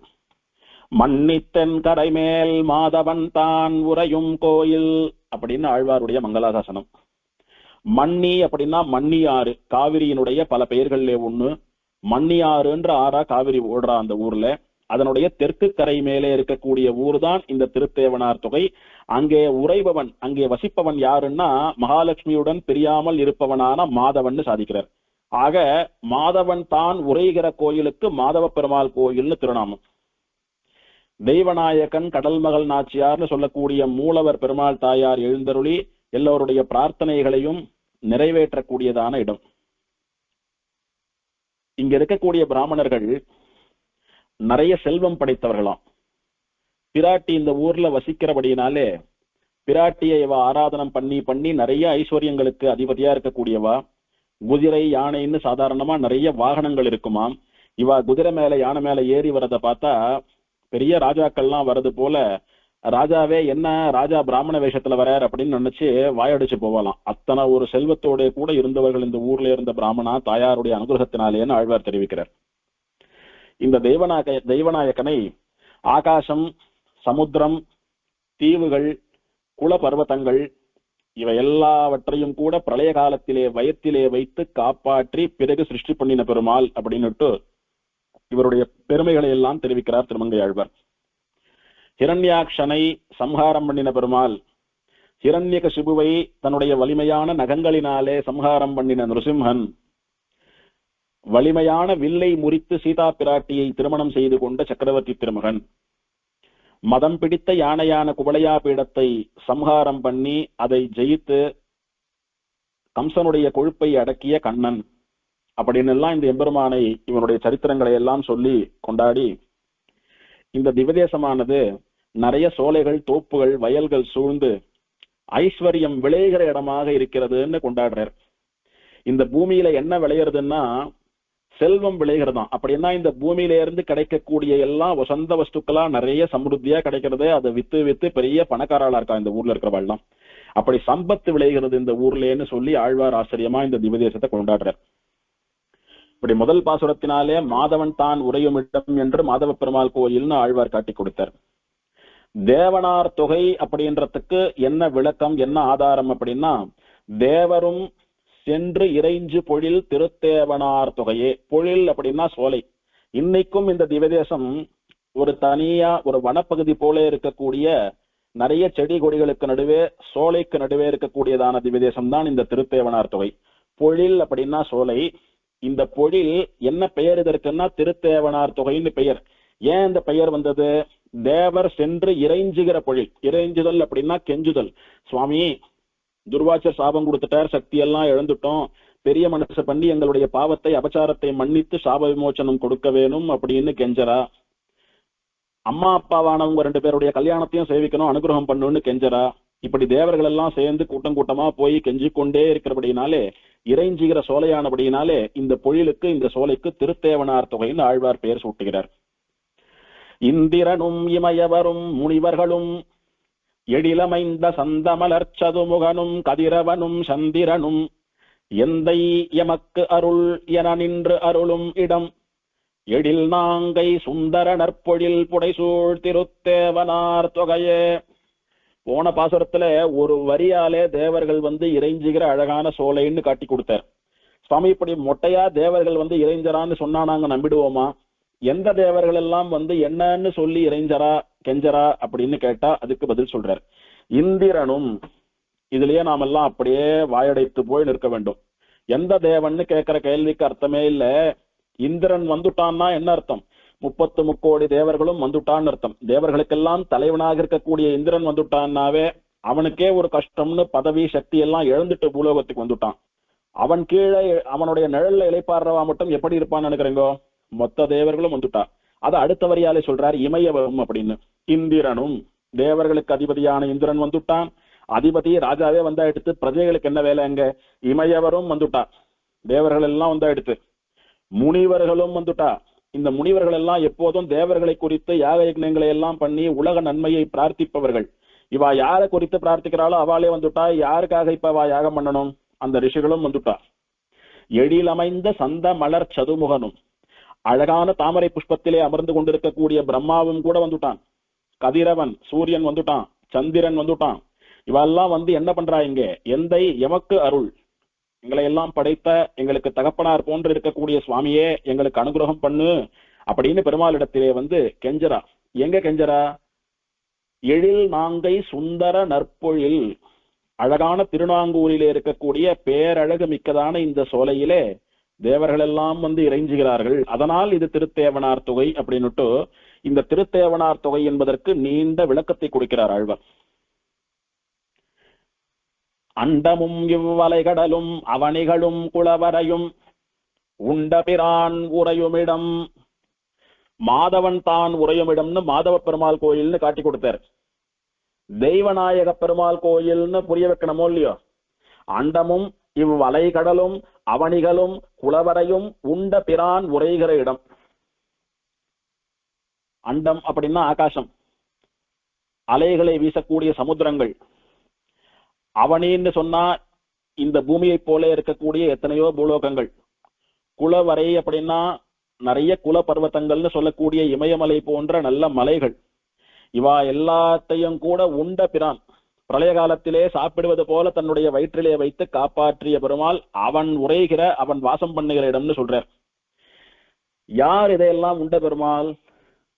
மன்னித்தன் கரைமேல் மாதவன் தான் உறையும் கோயில் அப்படின்னு ஆழ்வாருடைய மங்களாசாசனம். மன்னி அப்படின்னா மன்னி ஆறு, காவிரியினுடைய பல பெயர்கள்ல ஒண்ணு. மண்ணியாறுன்ற ஆறா காவிரி ஓடுறா அந்த ஊர்ல. அதனுடைய தெற்கு கரை மேலே இருக்கக்கூடிய ஊர் தான் இந்த திருத்தேவனார் தொகை. அங்கே உறைபவன், அங்கே வசிப்பவன் யாருன்னா மகாலட்சுமியுடன் பிரியாமல் இருப்பவனான மாதவன் சாதிக்கிறார். ஆக மாதவன் தான் உரைகிற கோயிலுக்கு மாதவ பெருமாள் கோயில்னு திருநாமம். தெய்வநாயகன் கடல்மகள் நாச்சியார்னு சொல்லக்கூடிய மூலவர் பெருமாள் தாயார் எழுந்தருளி எல்லோருடைய பிரார்த்தனைகளையும் நிறைவேற்றக்கூடியதான இடம். இங்க இருக்கக்கூடிய பிராமணர்கள் நிறைய செல்வம் படைத்தவர்களாம். பிராட்டி இந்த ஊர்ல வசிக்கிறபடினாலே பிராட்டியை இவ ஆராதனம் பண்ணி பண்ணி நிறைய ஐஸ்வர்யங்களுக்கு அதிபதியா இருக்கக்கூடியவா. குதிரை யானைன்னு சாதாரணமா நிறைய வாகனங்கள் இருக்குமாம். இவ குதிரை மேல யானை மேல ஏறி வரத பார்த்தா பெரிய ராஜாக்கள்லாம் வர்றது போல ராஜாவே என்ன ராஜா பிராமண வேஷத்துல வரார் அப்படின்னு நினைச்சு வாயடிச்சு போவாலாம். அத்தனை ஒரு செல்வத்தோட கூட இருந்தவர்கள் இந்த ஊர்ல இருந்த பிராமணா தாயாருடைய அனுகிரகத்தினாலேன்னு ஆழ்வார் தெரிவிக்கிறார். இந்த தெய்வநாயகனை ஆகாசம், சமுத்திரம், தீவுகள், குல பர்வதங்கள் இவை எல்லாவற்றையும் கூட பிரளய காலத்திலே வயத்திலே வைத்து காப்பாற்றி பிறகு சிருஷ்டி பண்ணின பெருமாள் அப்படின்னுட்டு இவருடைய பெருமைகளை எல்லாம் தெரிவிக்கிறார் திருமங்கை ஆழ்வார். ஹிரண்யாக்ஷனை சம்ஹாரம் பண்ணின பெருமாள், ஹிரண்யகசிபுவை தன்னுடைய வலிமையான நகங்களினாலே சம்ஹாரம் பண்ணின நிருசிம்ஹன், வலிமையான வில்லை முறித்து சீதா பிராட்டியை திருமணம் செய்து கொண்ட சக்கரவர்த்தி திருமகன், மதம் பிடித்த யானையான குவளையா பீடத்தை சம்ஹாரம் பண்ணி அதை ஜெயித்து கம்சனுடைய கொழுப்பை அடக்கிய கண்ணன் அப்படின்னு எல்லாம் இந்த எம்பெருமானை இவனுடைய சரித்திரங்களை எல்லாம் சொல்லி கொண்டாடி இந்த திவதேசமானது நிறைய சோலைகள், தோப்புகள், வயல்கள் சூழ்ந்து ஐஸ்வர்யம் விளைகிற இடமாக இருக்கிறதுன்னு கொண்டாடுறார். இந்த பூமியில என்ன விளையிறதுன்னா செல்வம் விளைகிறதாம். அப்படின்னா இந்த பூமியில இருந்து கிடைக்கக்கூடிய எல்லாம் வசந்த வஸ்துக்களா நிறைய சமருத்தியா கிடைக்கிறது. அதை வித்து வித்து பெரிய பணக்காரலா இருக்கா இந்த ஊர்ல இருக்கிறவாள்லாம். அப்படி சம்பத்து விளைகிறது இந்த ஊர்லேன்னு சொல்லி ஆழ்வார் ஆச்சரியமா இந்த திவதேசத்தை கொண்டாடுறார். இப்படி முதல் பாசுரத்தினாலே மாதவன் தான் உறையும் இடம் என்று மாதவ பெருமாள் கோயில்னு ஆழ்வார் காட்டி கொடுத்தார். தேவனார் தொகை அப்படின்றதுக்கு என்ன விளக்கம், என்ன ஆதாரம் அப்படின்னா தேவரும் சென்று இறைஞ்சு பொழில் திருத்தேவனார் தொகையே. பொழில் அப்படின்னா சோலை. இன்னைக்கும் இந்த திவதேசம் ஒரு தனியா ஒரு வனப்பகுதி போல இருக்கக்கூடிய நிறைய செடி கொடிகளுக்கு நடுவே சோலைக்கு நடுவே இருக்கக்கூடியதான திவதேசம் தான் இந்த திருத்தேவனார் தொகை. பொழில் அப்படின்னா சோலை. இந்த பொழில் என்ன பெயர் இதற்குன்னா திருத்தேவனார் தொகைன்னு பெயர். ஏன் இந்த பெயர் வந்தது? தேவர் சென்று இறைஞ்சுகிற பொழில். இறைஞ்சுதல் அப்படின்னா கெஞ்சுதல். சுவாமி துர்வாச்சர் சாபம் கொடுத்துட்டார், சக்தி எல்லாம் இழந்துட்டோம், பெரிய மனசு பண்ணி எங்களுடைய பாவத்தை அபச்சாரத்தை மன்னித்து சாப விமோச்சனம் கொடுக்க வேணும் அப்படின்னு கெஞ்சரா. அம்மா அப்பாவானவங்க 2 பேருடைய கல்யாணத்தையும் சேவிக்கணும், அனுகிரகம் பண்ணணும்னு கெஞ்சரா. இப்படி தேவர்கள் எல்லாம் சேர்ந்து கூட்டம் கூட்டமா போய் கெஞ்சி கொண்டே இருக்கிறபடினாலே இறைஞ்சுகிற சோலையானபடினாலே இந்த பொழிலுக்கு இந்த சோலைக்கு திருத்தேவனார் தொகைன்னு ஆழ்வார் பெயர் சூட்டுகிறார். இந்திரனும் இமயவரும் முனிவர்களும் எழிலமைந்த சந்தமலர் சதுமுகனும் கதிரவனும் சந்திரனும் எந்தை எமக்கு அருள் என நின்று அருளும் இடம் எழில் நாங்கை சுந்தர நற்பொழில் புடைசூழ் திருத்தேவனார் தொகையே. போன பாசுரத்துல ஒரு வரியாலே தேவர்கள் இறைஞ்சுகிற அழகான சோலைன்னு காட்டி கொடுத்தார். சுவாமி இப்படி மொட்டையா தேவர்கள் இறைஞ்சரான்னு சொன்னா நாங்க நம்பிடுவோமா? எந்த தேவர்கள் எல்லாம் என்னன்னு சொல்லி இறைஞ்சரா கெஞ்சரா அப்படின்னு கேட்டா அதுக்கு பதில் சொல்றார். இந்திரனும். இதுலயே நாம எல்லாம் அப்படியே வாயடைத்து போய் நிற்க வேண்டும். எந்த தேவன்னு கேட்கிற கேள்விக்கு அர்த்தமே இல்ல. இந்திரன் வந்துட்டான்னா என்ன அர்த்தம்? 30 கோடி தேவர்களும் வந்துட்டான்னு அர்த்தம். தேவர்களுக்கெல்லாம் தலைவனாக இருக்கக்கூடிய இந்திரன் வந்துட்டான்னாவே அவனுக்கே ஒரு கஷ்டம்னு பதவி சக்தி எல்லாம் இழந்துட்டு பூலோகத்துக்கு வந்துட்டான். அவன் கீழே அவனுடைய நிழல்ல இளைப்பாடுறவா மட்டும் எப்படி இருப்பான்னு நினைக்கிறீங்கோ? மொத்த தேவர்களும் வந்துட்டா. அதை அடுத்த வரியாலே சொல்றார் இமயவரும் அப்படின்னு. இந்திரனும் தேவர்களுக்கு அதிபதியான இந்திரன் வந்துட்டான். அதிபதி ராஜாவே வந்தா எடுத்து பிரஜைகளுக்கு என்ன வேலை? அங்க இமயவரும் வந்துட்டா. தேவர்கள் எல்லாம் வந்தா எடுத்து முனிவர்களும் வந்துட்டா. இந்த முனிவர்கள் எல்லாம் எப்போதும் தேவர்களை குறித்து யாக யஜ்ஞங்களை எல்லாம் பண்ணி உலக நன்மையை பிரார்த்திப்பவர்கள். இவா யாரை குறித்து பிரார்த்திக்கிறாளோ அவளே வந்துட்டா. யாருக்காக இப்ப அவ யாகம் பண்ணணும்? அந்த ரிஷிகளும் வந்துட்டா. எழிலமைந்த சந்த மலர் சதுமுகனும் அழகான தாமரை புஷ்பத்திலே அமர்ந்து கொண்டிருக்கக்கூடிய பிரம்மாவும் கூட வந்துட்டான். கதிரவன் சூரியன் வந்துட்டான். சந்திரன் வந்துட்டான். இவெல்லாம் என்ன பண்றா? இங்க எந்தை எமக்கு அருள். எங்களை எல்லாம் படைத்த எங்களுக்கு தகப்பனார் போன்று இருக்கக்கூடிய சுவாமியே எங்களுக்கு அனுகிரகம் பண்ணு அப்படின்னு பெருமாளிடத்திலே வந்து கெஞ்சரா. எங்க கெஞ்சரா? எழில் நாங்கை சுந்தர நற்பொழில், அழகான திருநாங்கூரிலே இருக்கக்கூடிய பேரழகு மிக்கதான இந்த சோலையிலே தேவர்கள் எல்லாம் வந்து இறைஞ்சுகிறார்கள். அதனால் இது திருத்தேவனார் தொகை அப்படின்னுட்டு இந்த திருத்தேவனார் தொகை என்பதற்கு நீண்ட விளக்கத்தை கொடுக்கிறார் ஆழ்வார். அண்டமும் இவ்வலைகடலும் அவனிகளும் குளவரையும் உண்டபிரான் உறையுமிடம், மாதவன் தான் உறையுமிடம்னு மாதவ பெருமாள் கோயில்னு காட்டி கொடுத்தார். தெய்வநாயக பெருமாள் கோயில்னு புரிய வைக்கணுமோ இல்லையோ? அண்டமும் இவ்வலைகடலும் அவனிகளும் குளவரையும் உண்ட பிரான் உரைகிற இடம். அண்டம் அப்படின்னா ஆகாசம், அலைகளை வீசக்கூடிய சமுத்திரங்கள். அவனின்னு சொன்னா இந்த பூமியை போல இருக்கக்கூடிய எத்தனையோ பூலோகங்கள். குளவரை அப்படின்னா நிறைய குல பர்வத்தங்கள்னு சொல்லக்கூடிய இமயமலை போன்ற நல்ல மலைகள். இவா எல்லாத்தையும் கூட உண்ட பிரான், பிரளய காலத்திலே சாப்பிடுவது போல தன்னுடைய வயிற்றிலே வைத்து காப்பாற்றிய பெருமாள் அவன் உரைகிற, அவன் வாசம் பண்ணுகிற இடம்னு சொல்றார். யார் இதையெல்லாம் உண்ட பெருமாள்?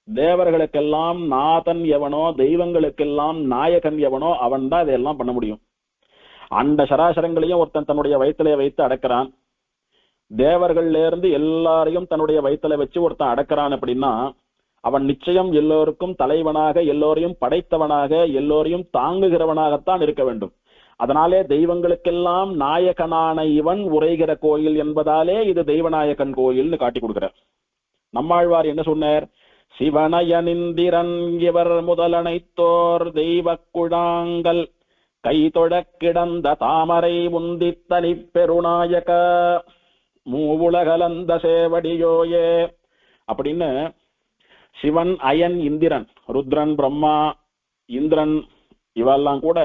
தேவர்களுக்கெல்லாம் நாதன் எவனோ, தெய்வங்களுக்கெல்லாம் நாயகன் எவனோ அவன் தான் இதையெல்லாம் பண்ண முடியும். அந்த சராசரங்களையும் ஒருத்தன் தன்னுடைய வயிற்றிலே வைத்து அடக்கிறான். தேவர்கள்ல இருந்து எல்லாரையும் தன்னுடைய வயிற்றுல வச்சு ஒருத்தன் அடக்கிறான் அப்படின்னா அவன் நிச்சயம் எல்லோருக்கும் தலைவனாக, எல்லோரையும் படைத்தவனாக, எல்லோரையும் தாங்குகிறவனாகத்தான் இருக்க வேண்டும். அதனாலே தெய்வங்களுக்கெல்லாம் நாயகனான இவன் உரைகிற கோயில் என்பதாலே இது தெய்வநாயகன் கோயில்னு காட்டி கொடுக்கிறார். நம்மாழ்வார் என்ன சொன்னார்? சிவனயனிந்திரன் இவர் முதலனைத்தோர் தெய்வ குழாங்கள் கை தொழ கிடந்த தாமரை முந்தித்தனி பெருநாயக மூவுலகலந்த சேவடியோயே அப்படின்னு சிவன், அயன், இந்திரன், ருத்ரன், பிரம்மா, இந்திரன் இவெல்லாம் கூட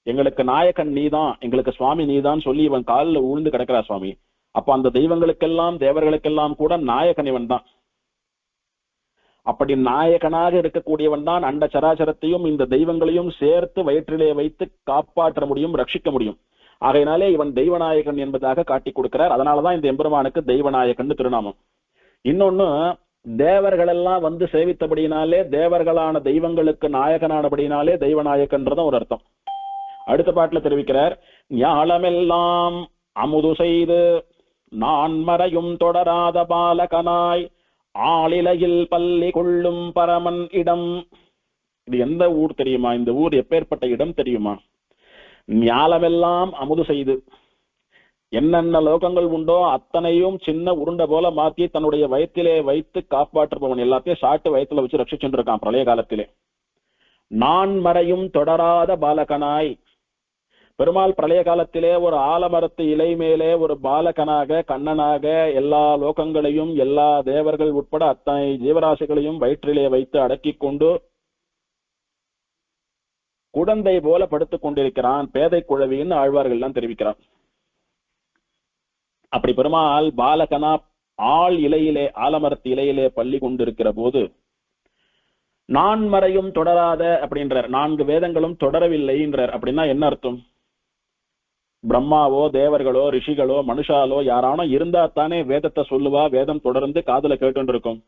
எங்களுக்கு நாயகன் நீதான், எங்களுக்கு சுவாமி நீதான் சொல்லி இவன் காலில் உழுந்து கிடக்கிறா சுவாமி. அப்ப அந்த தெய்வங்களுக்கெல்லாம் தேவர்களுக்கெல்லாம் கூட நாயகன் இவன் தான். அப்படி நாயகனாக இருக்கக்கூடியவன் தான் அண்ட சராசரத்தையும் இந்த தெய்வங்களையும் சேர்த்து வயிற்றிலே வைத்து காப்பாற்ற முடியும், ரட்சிக்க முடியும். ஆகையினாலே இவன் தெய்வநாயகன் என்பதாக காட்டி கொடுக்கிறார். அதனாலதான் இந்த எம்பெருமானுக்கு தெய்வநாயகன் திருநாமம். இன்னொன்னு, தேவர்கள் எல்லாம் வந்து சேவித்தபடினாலே, தேவர்களான தெய்வங்களுக்கு நாயகனானபடினாலே தெய்வநாயகன்றதும் ஒரு அர்த்தம். அடுத்த பாட்டுல தெரிவிக்கிறார், ஞாலமெல்லாம் அமுது செய்து நான் மறையும் தொடராத பாலகனாய் ஆளிலையில் பள்ளி கொள்ளும் பரமன் இடம். இது எந்த ஊர் தெரியுமா? இந்த ஊர் எப்பேற்பட்ட இடம் தெரியுமா? ஞாலமெல்லாம் அமுது செய்து, என்னென்ன லோகங்கள் உண்டோ அத்தனையும் சின்ன உருண்டை போல மாத்தி தன்னுடைய வயத்திலே வைத்து காப்பாற்றுபவன், எல்லாத்தையும் சாட்டு வயத்துல வச்சு ரட்சிச்சுட்டு இருக்கான் பிரளய காலத்திலே. நான் மறையும் தொடராத பாலகனாய், பெருமாள் பிரளய காலத்திலே ஒரு ஆலமரத்து இலை மேலே ஒரு பாலகனாக, கண்ணனாக எல்லா லோகங்களையும் எல்லா தேவர்கள் உட்பட அத்தனை ஜீவராசிகளையும் வயிற்றிலே வைத்து அடக்கி கொண்டு குழந்தை போல படுத்துக் கொண்டிருக்கிறான். பேதை குழவின்னு ஆழ்வார்கள் எல்லாம் தெரிவிக்கிறான். அப்படி பெருமாள் பாலகனா ஆள் இலையிலே, ஆலமரத்து இலையிலே பள்ளி கொண்டிருக்கிற போது நான் மறையும் தொடராத அப்படின்றார். 4 வேதங்களும் தொடரவில்லைன்றார். அப்படின்னா என்ன அர்த்தம்? பிரம்மாவோ தேவர்களோ ரிஷிகளோ மனுஷாலோ யாரானோ இருந்தா தானே வேதத்தை சொல்லுவா, வேதம் தொடர்ந்து காதுல கேட்டு இருக்கும்.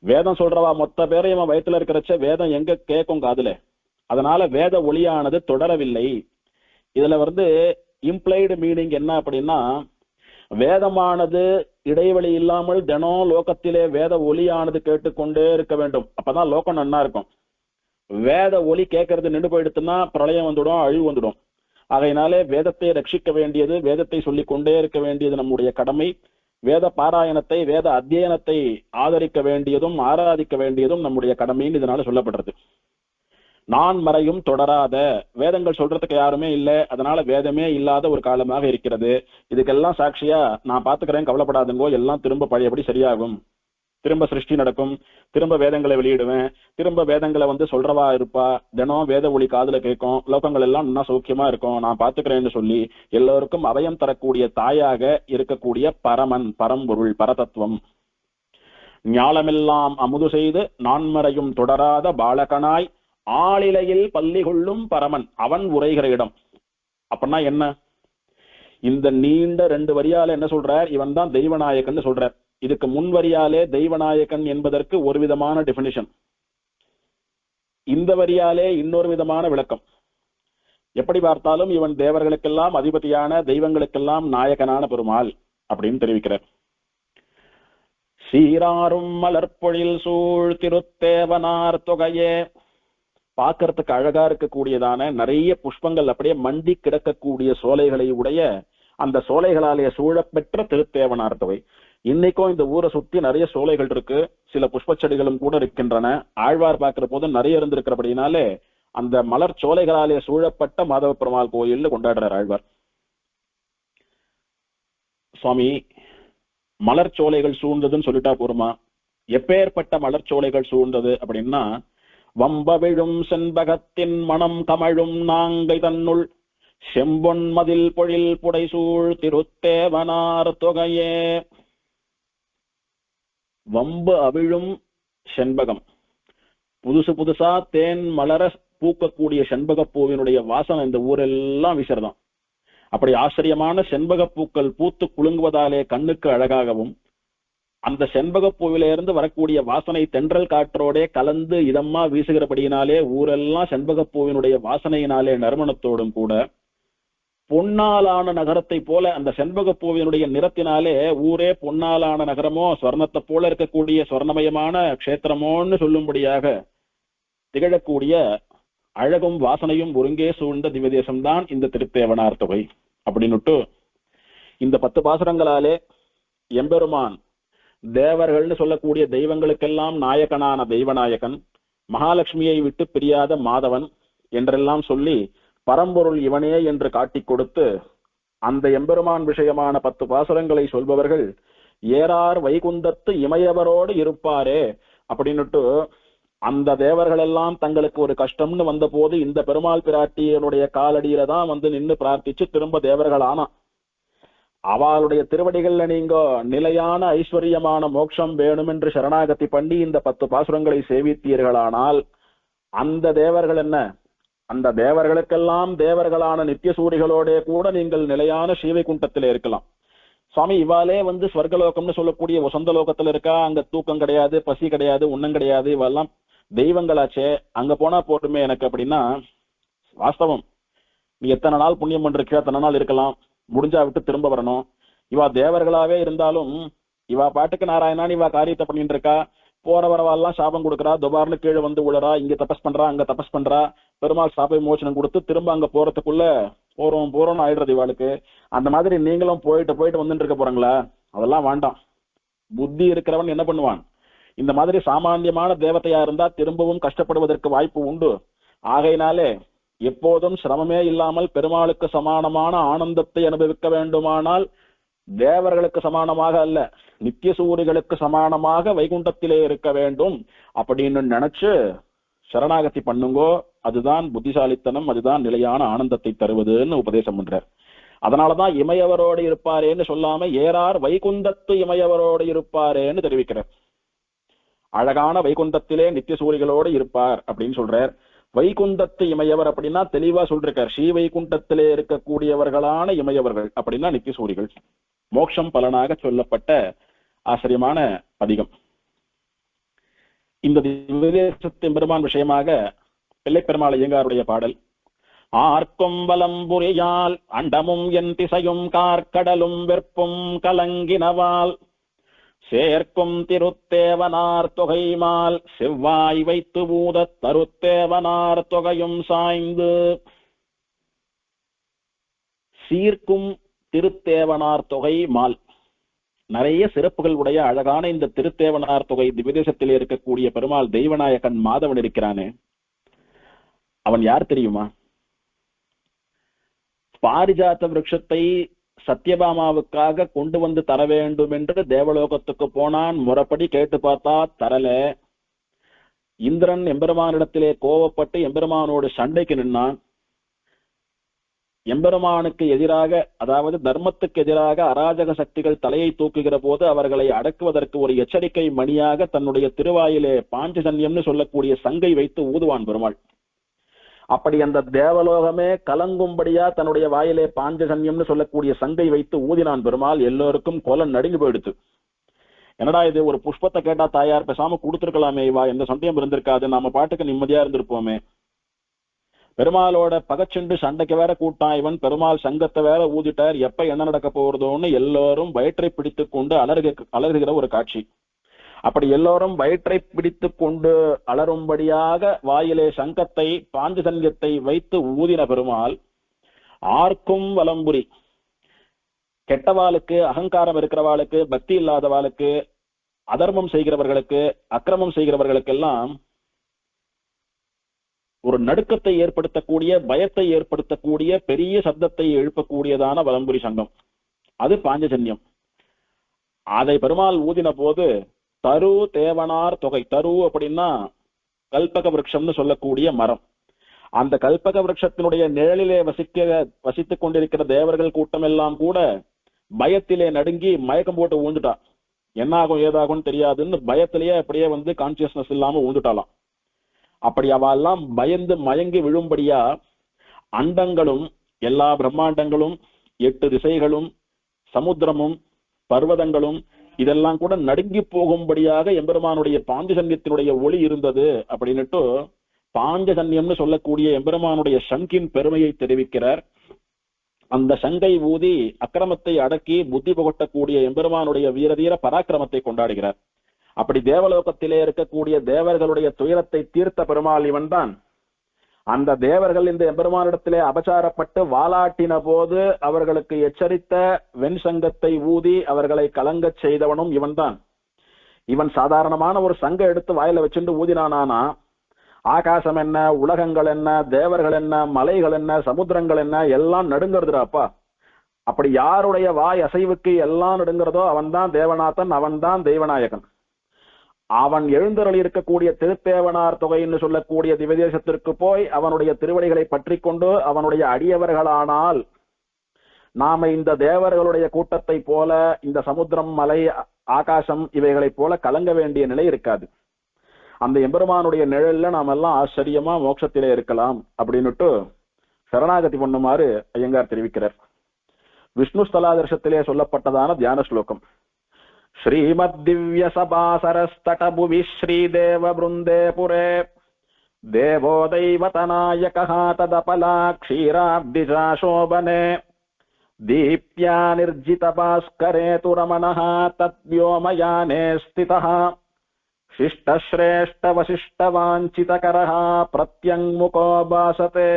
வேதம் சொல்றவா மொத்த பேரையும் அவன் வயிற்றுல இருக்கிறச்ச வேதம் எங்க கேட்கும் காதுல. அதனால வேத ஒளியானது தொடரவில்லை. இதுல இம்ப்ளைடு மீனிங் என்ன அப்படின்னா, வேதமானது இடைவெளி இல்லாமல் தினம் லோகத்திலே வேத ஒளியானது கேட்டுக்கொண்டே இருக்க வேண்டும். அப்பதான் லோகம் நன்னா இருக்கும். வேத ஒளி கேட்கறது நின்று போயிடுத்துன்னா பிரளயம் வந்துடும், அழிவு வந்துடும். ஆகையினாலே வேதத்தை ரட்சிக்க வேண்டியது, வேதத்தை சொல்லிக் கொண்டே இருக்க வேண்டியது நம்முடைய கடமை. வேத பாராயணத்தை, வேத அத்தியனத்தை ஆதரிக்க வேண்டியதும் ஆராதிக்க வேண்டியதும் நம்முடைய கடமைன்னு இதனால சொல்லப்படுறது. நான் மறையும் தொடராத, வேதங்கள் சொல்றதுக்கு யாருமே இல்லை, அதனால வேதமே இல்லாத ஒரு காலமாக இருக்கிறது. இதுக்கெல்லாம் சாட்சியா நான் பாத்துக்கிறேன், கவலைப்படாதுங்கோ, எல்லாம் திரும்ப பழையபடி சரியாகும், திரும்ப சிருஷ்டி நடக்கும், திரும்ப வேதங்களை வெளியிடுவேன், திரும்ப வேதங்களை சொல்றவா இருப்பா, தினம் வேத ஒளி காதுல கேட்கும், லோகங்கள் எல்லாம் இன்னும் சௌக்கியமா இருக்கும், நான் பாத்துக்கிறேன்னு சொல்லி எல்லோருக்கும் அபயம் தரக்கூடிய தாயாக இருக்கக்கூடிய பரமன், பரம்பொருள், பரதத்துவம். ஞாலமெல்லாம் அமுது செய்து நான்மறையும் தொடராத பாலகனாய் ஆளிலையில் பள்ளி கொள்ளும் பரமன், அவன் உரைகிற இடம். அப்படின்னா என்ன? இந்த நீண்ட 2 வரியால என்ன சொல்றார், இவன் தான் தெய்வநாயகன் சொல்றார். இதுக்கு முன் வரியாலே தெய்வநாயகன் என்பதற்கு ஒரு விதமான டெபினிஷன், இந்த வரியாலே இன்னொரு விதமான விளக்கம். எப்படி பார்த்தாலும் இவன் தேவர்களுக்கெல்லாம் அதிபதியான, தெய்வங்களுக்கெல்லாம் நாயகனான பெருமாள் அப்படின்னு தெரிவிக்கிறார். சீராரும் மலர்பொழில் சூழ் திருத்தேவனார் தொகையே, பார்க்கறதுக்கு அழகா இருக்கக்கூடியதான நிறைய புஷ்பங்கள் அப்படியே மண்டி கிடக்கக்கூடிய சோலைகளை உடைய அந்த சோலைகளாலே சூழப்பெற்ற திருத்தேவனார் தொகை. இன்னைக்கும் இந்த ஊரை சுத்தி நிறைய சோலைகள் இருக்கு, சில புஷ்ப செடிகளும் கூட இருக்கின்றன. ஆழ்வார் பார்க்கிற போது நிறைய இருந்திருக்கிறபடினாலே அந்த மலர் சோலைகளாலே சூழப்பட்ட மாதவ பெருமாள் கோயில் கொண்டாடுறார் ஆழ்வார். சுவாமி, மலர் சோலைகள் சூழ்ந்ததுன்னு சொல்லிட்டா போருமா? எப்பேற்பட்ட மலர் சோலைகள் சூழ்ந்தது அப்படின்னா, வம்பவிழும் செண்பகத்தின் மனம் கமழும் நாங்கை தன்னுள் செம்பொன் மதில் பொழில் புடைசூழ் திருத்தேவனார் தொகையே. வம்பு அவிழும் செண்பகம், புதுசு புதுசா தேன் மலர பூக்கக்கூடிய செண்பக பூவினுடைய வாசனை இந்த ஊரெல்லாம் வீசறதான். அப்படி ஆச்சரியமான செண்பக பூக்கள் பூத்து குலுங்குவதாலே கண்ணுக்கு அழகாகவும், அந்த செண்பக பூவிலிருந்து வரக்கூடிய வாசனை தென்றல் காற்றோட கலந்து இதமா வீசுகிறபடியினாலே ஊரெல்லாம் செண்பக பூவினுடைய வாசனையினாலே நறுமணத்தோடும் கூட பொன்னாலான நகரத்தை போல, அந்த செண்பக பூவினுடைய நிறத்தினாலே ஊரே பொன்னாலான நகரமோ ஸ்வர்ணத்தை போல இருக்கக்கூடிய ஸ்வர்ணமயமான க்ஷேத்திரமோன்னு சொல்லும்படியாக திகழக்கூடிய அழகும் வாசனையும் ஒருங்கே சூழ்ந்த திவ்யதேசம்தான் இந்த திருத்தேவனார் தொகை அப்படின்னுட்டு இந்த 10 பாசுரங்களாலே எம்பெருமான் தேவர்கள்னு சொல்லக்கூடிய தெய்வங்களுக்கெல்லாம் நாயகனான தெய்வநாயகன், மகாலட்சுமியை விட்டு பிரியாத மாதவன் என்றெல்லாம் சொல்லி பரம்பொருள் இவனே என்று காட்டிக் கொடுத்து, அந்த எம்பெருமான் விஷயமான 10 பாசுரங்களை சொல்பவர்கள் ஏறார் வைகுந்தத்து இமையவரோடு இருப்பாரே அப்படின்னுட்டு, அந்த தேவர்கள் எல்லாம் தங்களுக்கு ஒரு கஷ்டம்னு வந்த போது இந்த பெருமாள் பிராட்டியனுடைய காலடியில தான் வந்து நின்று பிரார்த்திச்சு திரும்ப தேவர்கள் ஆனா, அவளுடைய திருவடிகள்ல நீங்க நிலையான ஐஸ்வர்யமான மோட்சம் வேணும் என்று சரணாகதி பண்ணி இந்த 10 பாசுரங்களை சேவித்தீர்களானால் அந்த தேவர்கள் என்ன, அந்த தேவர்களுக்கெல்லாம் தேவர்களான நித்திய சூரிகளோட கூட நீங்கள் நிலையான ஸ்ரீவைகுண்டத்திலே இருக்கலாம். சுவாமி, இவாலே வந்து ஸ்வர்கலோகம்னு சொல்லக்கூடிய வசந்த லோகத்துல இருக்கா, அங்க தூக்கம் கிடையாது, பசி கிடையாது, உண்ணம் கிடையாது, இவெல்லாம் தெய்வங்களாச்சே, அங்க போனா போட்டுமே எனக்கு அப்படின்னா, வாஸ்தவம். நீ எத்தனை நாள் புண்ணியம் பண்றிருக்கியோ அத்தனை நாள் இருக்கலாம், முடிஞ்சா விட்டு திரும்ப வரணும். இவா தேவர்களாவே இருந்தாலும் இவா பாட்டுக்கு நாராயணான் இவா காரியத்தை பண்ணிட்டு இருக்கா, போற வரவாலாம் சாபம் கொடுக்குறா, துபார்னு கீழே வந்து விழுறா, இங்க தபஸ் பண்றா, அங்க தபஸ் பண்றா, பெருமாள் சாப விமோசனம் கொடுத்து திரும்ப அங்க போறதுக்குள்ள போறோம்னு ஆயிடுறது இவாளுக்கு. அந்த மாதிரி நீங்களும் போயிட்டு வந்துட்டு இருக்க போறாங்களா? அதெல்லாம் வேண்டாம். புத்தி இருக்கிறவன் என்ன பண்ணுவான், இந்த மாதிரி சாமான்யமான தேவதையா இருந்தா திரும்பவும் கஷ்டப்படுவதற்கு வாய்ப்பு உண்டு. ஆகையினாலே எப்போதும் சிரமமே இல்லாமல் பெருமாளுக்கு சமானமான ஆனந்தத்தை அனுபவிக்க வேண்டுமானால் தேவர்களுக்கு சமானமாக அல்ல, நித்திய சூரிகளுக்கு சமானமாக வைகுண்டத்திலே இருக்க வேண்டும் அப்படின்னு நினைச்சு சரணாகதி பண்ணுங்கோ. அதுதான் புத்திசாலித்தனம், அதுதான் நிலையான ஆனந்தத்தை தருவதுன்னு உபதேசம் பண்றார். அதனாலதான் இமையவரோடு இருப்பாரேன்னு சொல்லாம ஏறார் வைகுந்தத்து இமையவரோடு இருப்பாரேன்னு தெரிவிக்கிறார். அழகான வைகுந்தத்திலே நித்திய சூரிகளோடு இருப்பார் அப்படின்னு சொல்றார். வைகுந்தத்து இமையவர் அப்படின்னா தெளிவா சொல்றார், ஸ்ரீ வைகுண்டத்திலே இருக்கக்கூடியவர்களான இமையவர்கள் அப்படின்னா நித்திய சூரிகள். மோட்சம் பலனாக சொல்லப்பட்ட ஆச்சரியமான பதிகம். இந்த திவ்யதேசத்தின் பெருமான் விஷயமாக பிள்ளை பெருமாள் ஐயங்காருடைய பாடல், ஆர்க்கும் வலம்புரியால் அண்டமும் என் திசையும் கார்கடலும் வெற்பும் கலங்கினவால் சேர்க்கும் திருத்தேவனார் தொகைமால் செவ்வாய் வைத்து ஊத தருத்தேவனார் தொகையும் சாய்ந்து. சீர்க்கும் திருத்தேவனார் தொகை மால், நிறைய சிறப்புகள் உடைய அழகான இந்த திருத்தேவனார் தொகை திவ்யதேசத்தில் இருக்கக்கூடிய பெருமாள் தெய்வநாயகன் மாதவன் இருக்கிறானே, அவன் யார் தெரியுமா? பாரிஜாத்த விருட்சத்தை சத்யபாமாவுக்காக கொண்டு வந்து தர வேண்டும் என்று தேவலோகத்துக்கு போனான். முறைப்படி கேட்டு பார்த்தா தரல. இந்திரன் எம்பெருமானிடத்திலே கோவப்பட்டு எம்பெருமானோடு சண்டைக்கு நின்னான். எம்பெருமானுக்கு எதிராக, அதாவது தர்மத்துக்கு எதிராக அராஜக சக்திகள் தலையை தூக்குகிற போது அவர்களை அடக்குவதற்கு ஒரு எச்சரிக்கை மணியாக தன்னுடைய திருவாயிலே பாஞ்சஜன்யம்னு சொல்லக்கூடிய சங்கை வைத்து ஊதுவான் பெருமாள். அப்படி அந்த தேவலோகமே கலங்கும்படியா தன்னுடைய வாயிலே பாஞ்சஜன்யம்னு சொல்லக்கூடிய சங்கை வைத்து ஊதினான் பெருமாள். எல்லோருக்கும் கொலை நடுங்கி போயிடுத்து. என்னடா இது, ஒரு புஷ்பத்தை கேட்டா தாயார் பேசாம கொடுத்துருக்கலாமே, வா, எந்த சந்தேகம் இருந்திருக்காது, நாம பாட்டுக்கு நிம்மதியா இருந்திருப்போமே. பெருமாளோட பகச்சுண்டு சண்டைக்கு வேற கூட்டான் இவன். பெருமாள் சங்கத்தை வேற ஊதிட்டார். எப்ப என்ன நடக்க போறதோன்னு எல்லோரும் வயிற்றை பிடித்து கொண்டு அலறுகிற ஒரு காட்சி. அப்படி எல்லோரும் வயிற்றை பிடித்து கொண்டு அலரும்படியாக வாயிலே சங்கத்தை பாஞ்சஜன்யத்தை வைத்து ஊதின பெருமாள் ஆர்க்கும் வலம்புரி. கெட்டவாளுக்கு, அகங்காரம் இருக்கிறவாளுக்கு, பக்தி இல்லாதவாளுக்கு, அதர்மம் செய்கிறவர்களுக்கு, அக்கிரமம் செய்கிறவர்களுக்கெல்லாம் ஒரு நடுக்கத்தை ஏற்படுத்தக்கூடிய, பயத்தை ஏற்படுத்தக்கூடிய, பெரிய சப்தத்தை எழுப்பக்கூடியதான வலம்புரி சங்கம். அது பாஞ்சஜன்யம். அதை பெருமாள் ஊதின போது தரு தேவனார் தொகை. தரு அப்படின்னா கல்பக விருட்சம்னு சொல்லக்கூடிய மரம். அந்த கல்பக விருட்சத்தினுடைய நிழலிலே வசித்துக் கொண்டிருக்கிற தேவர்கள் கூட்டம் எல்லாம் கூட பயத்திலே நடுங்கி மயக்கம் போட்டு ஊழ்ந்துட்டா. என்ன ஆகும் ஏதாகும் தெரியாதுன்னு பயத்திலேயே அப்படியே கான்சியஸ்னஸ் இல்லாம ஊழ்ந்துட்டாலாம். அப்படி அவெல்லாம் பயந்து மயங்கி விழும்படியா அண்டங்களும், எல்லா பிரம்மாண்டங்களும், 8 திசைகளும், சமுத்திரமும், பர்வதங்களும் இதெல்லாம் கூட நடுங்கி போகும்படியாக எம்பெருமானுடைய பாஞ்சஜன்யத்தினுடைய ஒளி இருந்தது. அப்படின்னுட்டு பாஞ்சஜன்யம்னு சொல்லக்கூடிய எம்பெருமானுடைய சங்கின் பெருமையை தெரிவிக்கிறார். அந்த சங்கை ஊதி அக்கிரமத்தை அடக்கி புத்தி புகட்டக்கூடிய எம்பெருமானுடைய வீரதீர பராக்கிரமத்தை கொண்டாடுகிறார். அப்படி தேவலோகத்திலே இருக்கக்கூடிய தேவர்களுடைய துயரத்தை தீர்த்த பெருமாள் இவன் தான். அந்த தேவர்கள் இந்த எம்பெருமானிடத்திலே அபச்சாரப்பட்டு வாலாட்டின போது அவர்களுக்கு எச்சரித்த வெண் சங்கத்தை ஊதி அவர்களை கலங்கச் செய்தவனும் இவன் தான். இவன் சாதாரணமான ஒரு சங்க எடுத்து வாயில வச்சுட்டு ஊதினானா, ஆகாசம் என்ன, உலகங்கள் என்ன, தேவர்கள் என்ன, மலைகள் என்ன, சமுத்திரங்கள் என்ன, எல்லாம் நடுங்கிறதுடாப்பா. அப்படி யாருடைய வாய் அசைவுக்கு எல்லாம் நடுங்கிறதோ அவன் தான் தேவநாதன், அவன் தான் தெய்வநாயகன். அவன் எழுந்தருளி இருக்கக்கூடிய திருத்தேவனார் தொகைன்னு சொல்லக்கூடிய திவ்யதேசத்திற்கு போய் அவனுடைய திருவடிகளை பற்றி கொண்டு அவனுடைய அடியவர்களானால் நாம இந்த தேவர்களுடைய கூட்டத்தை போல, இந்த சமுத்திரம், மலை, ஆகாசம் இவைகளை போல கலங்க வேண்டிய நிலை இருக்காது. அந்த எம்பெருமானுடைய நிழல்ல நாம எல்லாம் ஆச்சரியமா மோட்சத்திலே இருக்கலாம் அப்படின்னுட்டு சரணாகதி பண்ணுமாறு ஐயங்கார் தெரிவிக்கிறார். விஷ்ணு ஸ்தலாதர்ஷத்திலே சொல்லப்பட்டதான தியான ஸ்லோகம். ஸ்ரீமத் திவ்ய சபாசரஸ்தட புவி ஸ்ரீதேவ பிருந்தே புரே தேவோ தெய்வதநாயகः ததபலா க்ஷீராப்திஜா சோபனே தீப்யா நிர்ஜித பாஸ்கரே து ரமணः தத்வ்யோமயானே ஸ்திதः शिष्टश्रेष्ठ वशिष्ठ वाञ्छितकरः प्रत्यङ्मुखो भासते.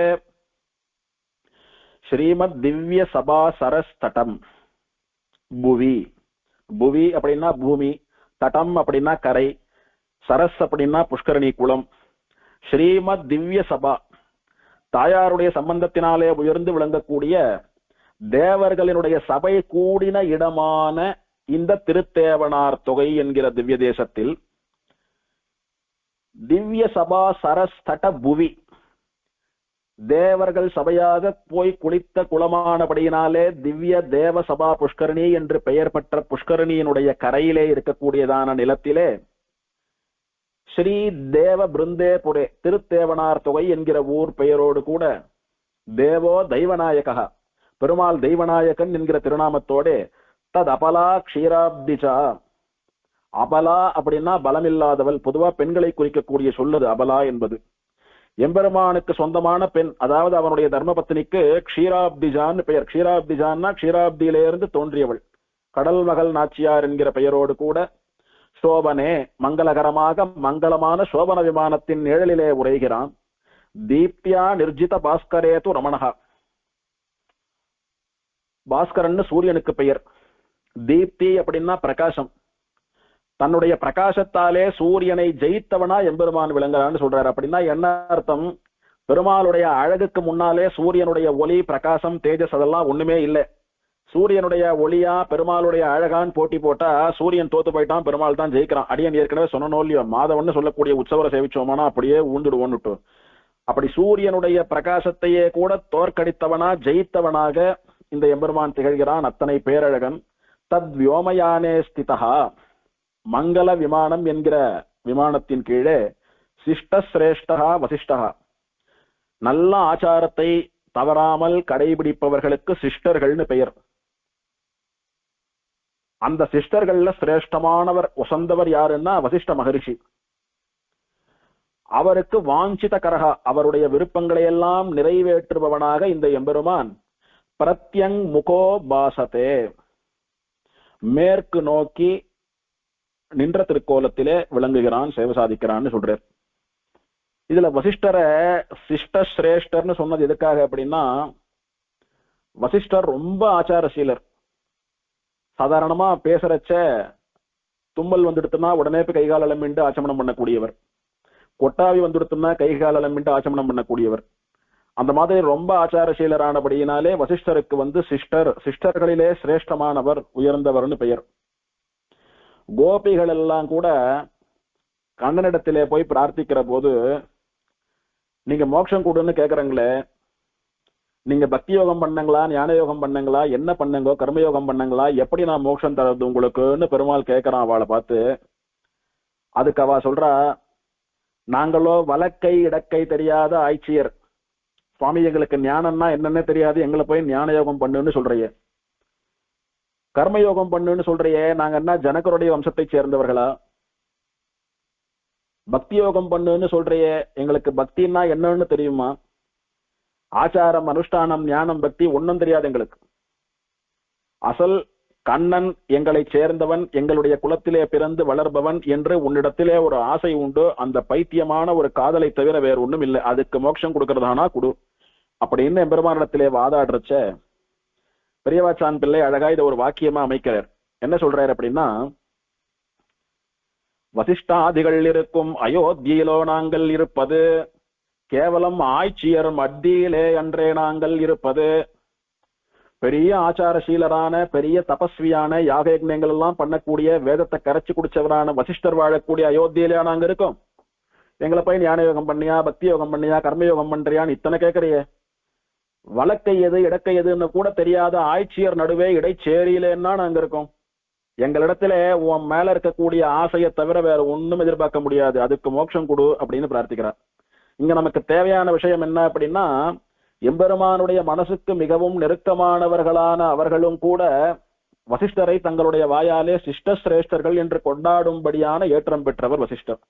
श्रीमद दिव्य सभा सरस्तटम. புவி, புவி அப்படின்னா பூமி, தட்டம் அப்படின்னா கரை, சரஸ் அப்படின்னா புஷ்கரணி குளம். ஸ்ரீமத் திவ்ய சபா, தாயாருடைய சம்பந்தத்தினாலே உயர்ந்து விளங்கக்கூடிய தேவர்களினுடைய சபை கூடின இடமான இந்த திருத்தேவனார் தொகை என்கிற திவ்ய தேசத்தில் திவ்ய சபா சரஸ்தட புவி, தேவர்கள் சபையாக போய் குளித்த குளமானபடியினாலே திவ்ய தேவ சபா புஷ்கரணி என்று பெயர் பெற்ற புஷ்கரணியினுடைய கரையிலே இருக்கக்கூடியதான நிலத்திலே ஸ்ரீ தேவ பிருந்தே புரே, திருத்தேவனார் தொகை என்கிற ஊர் பெயரோடு கூட தேவோ தெய்வநாயகா, பெருமாள் தெய்வநாயகன் என்கிற திருநாமத்தோடு தத் அபலா க்ஷீராப்திஜா. அபலா அப்படின்னா பலமில்லாதவள். பொதுவா பெண்களை குறிக்கக்கூடிய சொல்லுது அபலா என்பது. எம்பெருமானுக்கு சொந்தமான பெண், அதாவது அவனுடைய தர்மபத்னிக்கு க்ஷீராப்திஜான்னு பெயர். க்ஷீராப்திஜான்னா க்ஷீராப்தியிலிருந்து தோன்றியவள். கடல் மகள் நாச்சியார் என்கிற பெயரோடு கூட சோபனே, மங்களகரமாக மங்களமான சோபன விமானத்தின் நிழலிலே உரைகிறான். தீப்தியா நிர்ஜித பாஸ்கரேது ரமணஹா. பாஸ்கரன் சூரியனுக்கு பெயர். தீப்தி அப்படின்னா பிரகாசம். தன்னுடைய பிரகாசத்தாலே சூரியனை ஜெயித்தவனா எம்பெருமான் விளங்குறான்னு சொல்றாரு. அப்படின்னா என்ன அர்த்தம்? பெருமாளுடைய அழகுக்கு முன்னாலே சூரியனுடைய ஒளி, பிரகாசம், தேஜஸ் அதெல்லாம் ஒண்ணுமே இல்லை. சூரியனுடைய ஒளியா பெருமாளுடைய அழகான் போட்டி போட்டா சூரியன் தோத்து போயிட்டான், பெருமாள் தான் ஜெயிக்கிறான். அடியன் ஏற்கனவே சொன்னோ இல்லையோ, மாதவன்னு சொல்லக்கூடிய உற்சவரை சேவிச்சோமானா அப்படியே ஊந்துடுவோன்னுட்டு. அப்படி சூரியனுடைய பிரகாசத்தையே கூட தோற்கடித்தவனா, ஜெயித்தவனாக இந்த எம்பெருமான் திகழ்கிறான். அத்தனை பேரழகன். தத் வியோமயானே ஸ்திதா, மங்கள விமானம் என்கிற விமானத்தின் கீழே சிஷ்ட சிரேஷ்டா வசிஷ்டா, நல்ல ஆச்சாரத்தை தவறாமல் கடைபிடிப்பவர்களுக்கு சிஷ்டர்கள்னு பெயர். அந்த சிஷ்டர்கள்ல சிரேஷ்டமானவர் உசந்தவர் யாருன்னா வசிஷ்ட மகரிஷி. அவருக்கு வாஞ்சித கரகா, அவருடைய விருப்பங்களை எல்லாம் நிறைவேற்றுபவனாக இந்த எம்பெருமான் பிரத்யங் முகோ பாசத்தே, மேற்கு நோக்கி நின்ற திருக்கோலத்திலே விளங்குகிறான், சேவை சாதிக்கிறான்னு சொல்றார். இதுல வசிஷ்டரை சிஷ்ட சிரேஷ்டர்னு சொன்னது எதுக்காக அப்படின்னா, வசிஷ்டர் ரொம்ப ஆச்சாரசீலர். சாதாரணமா பேசுறச்ச தும்மல் வந்துடுத்துனா உடனே போய் கைகால் அலம்பிண்டு ஆச்சமனம் பண்ணக்கூடியவர், கொட்டாவி வந்துடுத்துனா கைகால் அலம்பிண்டு ஆச்சமனம் பண்ணக்கூடியவர். அந்த மாதிரி ரொம்ப ஆச்சாரசீலரானபடியினாலே வசிஷ்டருக்கு சிஷ்டர்களிலே சிரேஷ்டமானவர், உயர்ந்தவர்னு பெயர். கோபிகள் எல்லாம் கூட கண்ணனிடத்திலே போய் பிரார்த்திக்கிற போது, நீங்க மோட்சம் கொடுன்னு கேக்குறீங்களே, நீங்க பக்தி யோகம் பண்ணங்களா, ஞான யோகம் பண்ணங்களா, என்ன பண்ணுங்க, கர்மயோகம் பண்ணங்களா, எப்படி நான் மோட்சம் தரது உங்களுக்குன்னு பெருமாள் கேட்கறான் அவளை பார்த்து. அதுக்கு அவ சொல்றா, நாங்களோ வலக்கை இடக்கை தெரியாத ஆய்ச்சியர் சுவாமி, எங்களுக்கு ஞானம்னா என்னன்னே தெரியாது, எங்களை போய் ஞான யோகம் பண்ணுன்னு சொல்றியே, கர்மயோகம் பண்ணுன்னு சொல்றியே, நாங்க என்ன ஜனகருடைய வம்சத்தை சேர்ந்தவர்களா? பக்தி யோகம் பண்ணுன்னு சொல்றியே, எங்களுக்கு பக்தின்னா என்னன்னு தெரியுமா? ஆச்சாரம், அனுஷ்டானம், ஞானம், பக்தி ஒன்னும் தெரியாது எங்களுக்கு. அசல் கண்ணன் எங்களை சேர்ந்தவன், எங்களுடைய குலத்திலே பிறந்து வளர்பவன் என்று உன்னிடத்திலே ஒரு ஆசை உண்டு, அந்த பைத்தியமான ஒரு காதலை தவிர வேற ஒண்ணும் இல்லை, அதுக்கு மோட்சம் கொடுக்கறதானா குடு அப்படின்னு எம்பெருமானிடத்திலே வாதாடுறச்ச பெரியவாச்சான் பிள்ளை அழகா இதை ஒரு வாக்கியமா அமைக்கிறார். என்ன சொல்றாரு அப்படின்னா, வசிஷ்டாதிகள் இருக்கும் அயோத்தியிலோ நாங்கள் இருப்பது, கேவலம் ஆய்ச்சியர் மத்தியிலே அன்றே நாங்கள் இருப்பது. பெரிய ஆச்சாரசீலரான, பெரிய தபஸ்வியான, யாக யஜ்ஞங்கள் எல்லாம் பண்ணக்கூடிய, வேதத்தை கரைச்சு குடிச்சவரான வசிஷ்டர் வாழக்கூடிய அயோத்தியிலே நாங்க இருக்கோம். எங்களை போய் ஞான யோகம் பண்ணியா, பக்தி யோகம் பண்ணியா, கர்மயோகம் பண்றியான்னு இத்தனை கேட்கறியே. வழக்கை எது இடக்கை எதுன்னு கூட தெரியாத ஆய்ச்சியர் நடுவே இடைச்சேரியிலேன்னா நாங்க இருக்கோம். எங்களிடத்துல உன் மேல இருக்கக்கூடிய ஆசையை தவிர வேற ஒண்ணும் எதிர்பார்க்க முடியாது, அதுக்கு மோட்சம் கொடு அப்படின்னு பிரார்த்திக்கிறார். இங்க நமக்கு தேவையான விஷயம் என்ன அப்படின்னா, எம்பெருமானுடைய மனசுக்கு மிகவும் நெருக்கமானவர்களான அவர்களும் கூட வசிஷ்டரை தங்களுடைய வாயாலே சிஷ்ட சிரேஷ்டர்கள் என்று கொண்டாடும்படியான ஏற்றம் பெற்றவர் வசிஷ்டர்.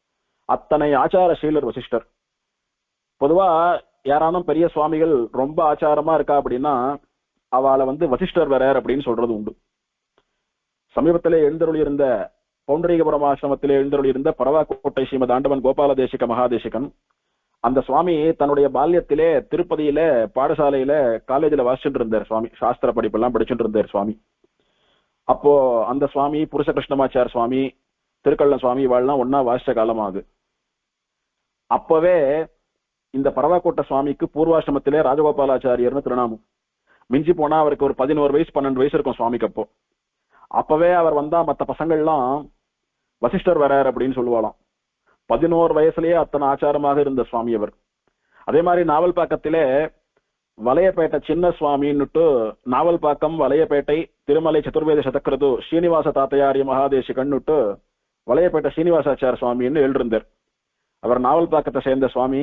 அத்தனை ஆச்சாரசீலர் வசிஷ்டர். பொதுவா யாரானும் பெரிய சுவாமிகள் ரொம்ப ஆச்சாரமா இருக்கா அப்படின்னா அவளை வசிஷ்டர் வரார் அப்படின்னு சொல்றது உண்டு. சமீபத்திலே எழுந்தருளி இருந்த பௌண்டரீகபுரம் ஆசிரமத்திலே எழுந்தருளி இருந்த பரவாக்கோட்டை ஸ்ரீமத் ஆண்டவன் கோபால தேசிக மகாதேசிகன், அந்த சுவாமி தன்னுடைய பால்யத்திலே திருப்பதியில பாடசாலையில காலேஜில் வாசிச்சுட்டு இருந்தார் சுவாமி, சாஸ்திர படிப்பெல்லாம் படிச்சுட்டு இருந்தார் சுவாமி. அப்போ அந்த சுவாமி புருஷ கிருஷ்ணமாச்சார் சுவாமி, திருக்கள்ளன் சுவாமி இவாள்லாம் ஒன்னா வாசிச்ச காலமாகுது. அப்பவே இந்த பரவாக்கோட்டை சுவாமிக்கு பூர்வாசிரமத்திலே ராஜகோபாலாச்சாரியர்னு திருநாமம். மிஞ்சி போனா அவருக்கு ஒரு 11 வயசு 12 வயசு இருக்கும் சுவாமிக்கு. அப்பவே அவர் வந்தா மற்ற பசங்கள்லாம் வசிஷ்டர் வரார் அப்படின்னு சொல்லுவாளாம். 11 வயசுலயே அத்தனை ஆச்சாரமாக இருந்த சுவாமி அவர். அதே மாதிரி நாவல்பாக்கத்திலே வலையப்பேட்டை சின்ன சுவாமின்னுட்டு, நாவல்பாக்கம், வலையப்பேட்டை, திருமலை சதுர்வேத சதக்கிரது ஸ்ரீனிவாச தாத்தையாரிய மகாதேசிகன்னுட்டு வலையப்பேட்டை ஸ்ரீனிவாசாச்சார சுவாமின்னு எழுதிருந்தார். அவர் நாவல்பாக்கத்தை சேர்ந்த சுவாமி.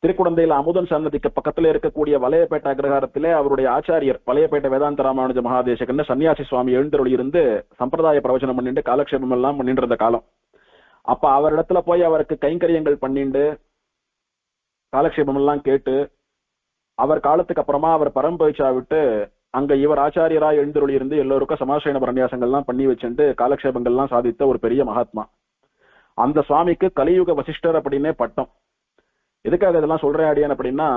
திருக்குடந்தையில அமுதன் சன்னதிக்கு பக்கத்துல இருக்கக்கூடிய வலையப்பேட்டை அக்ரஹாரத்திலே அவருடைய ஆச்சாரியர் வலையப்பேட்டை வேதாந்த ராமானுஜ மகாதேசிகன்னு சன்னியாசி சுவாமி எழுந்தருளி இருந்து சம்பிரதாய பிரவச்சனம் பண்ணிட்டு காலக்ஷேபம் எல்லாம் பண்ணிட்டு இருந்த காலம். அப்ப அவரிடத்துல போய் அவருக்கு கைங்கரியங்கள் பண்ணிண்டு காலக்ஷேபம் எல்லாம் கேட்டு, அவர் காலத்துக்கு அப்புறமா அவர் பரம்பயிச்சா விட்டு அங்க இவர் ஆச்சாரியரா எழுந்தருளி இருந்து எல்லோருக்கும் சமாசயன பிரன்யாசங்கள்லாம் பண்ணி வச்சுட்டு காலக்ஷேபங்கள்லாம் சாதித்த ஒரு பெரிய மகாத்மா. அந்த சுவாமிக்கு கலியுக வசிஷ்டர் அப்படின்னே பட்டம். எதுக்காக இதெல்லாம் சொல்றேன் அடியான் அப்படின்னா,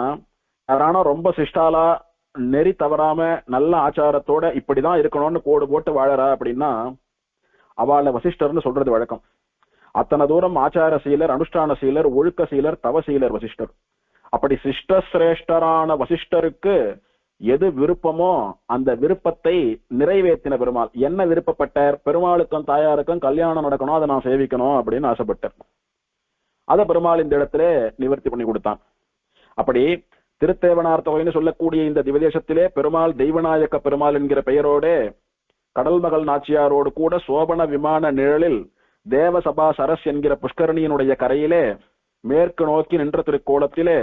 யாரானா ரொம்ப சிஷ்டாலா, நெறி தவறாம நல்ல ஆச்சாரத்தோட இப்படிதான் இருக்கணும்னு கோடு போட்டு வாழறா அப்படின்னா அவளை வசிஷ்டர்னு சொல்றது வழக்கம். அத்தனை தூரம் ஆச்சார சீலர், அனுஷ்டான சீலர், ஒழுக்க சீலர், தவசீலர் வசிஷ்டர். அப்படி சிஷ்ட சிரேஷ்டரான வசிஷ்டருக்கு எது விருப்பமோ அந்த விருப்பத்தை நிறைவேற்றின பெருமாள். என்ன விருப்பப்பட்டார்? பெருமாளுக்கும் தாயாருக்கும் கல்யாணம் நடக்கணும், அதை நான் சேவிக்கணும் அப்படின்னு ஆசைப்பட்டார். அதை பெருமாள் இந்த இடத்துல நிவர்த்தி பண்ணி கொடுத்தான். அப்படி திருத்தேவனார் தொகைன்னு சொல்லக்கூடிய இந்த திவதேசத்திலே பெருமாள் தெய்வநாயக்க பெருமாள் என்கிற பெயரோட கடல் மகள் நாச்சியாரோடு கூட சோபன விமான நிழலில் தேவசபா சரஸ் என்கிற புஷ்கரணியினுடைய கரையிலே மேற்கு நோக்கி நின்ற திருக்கோலத்திலே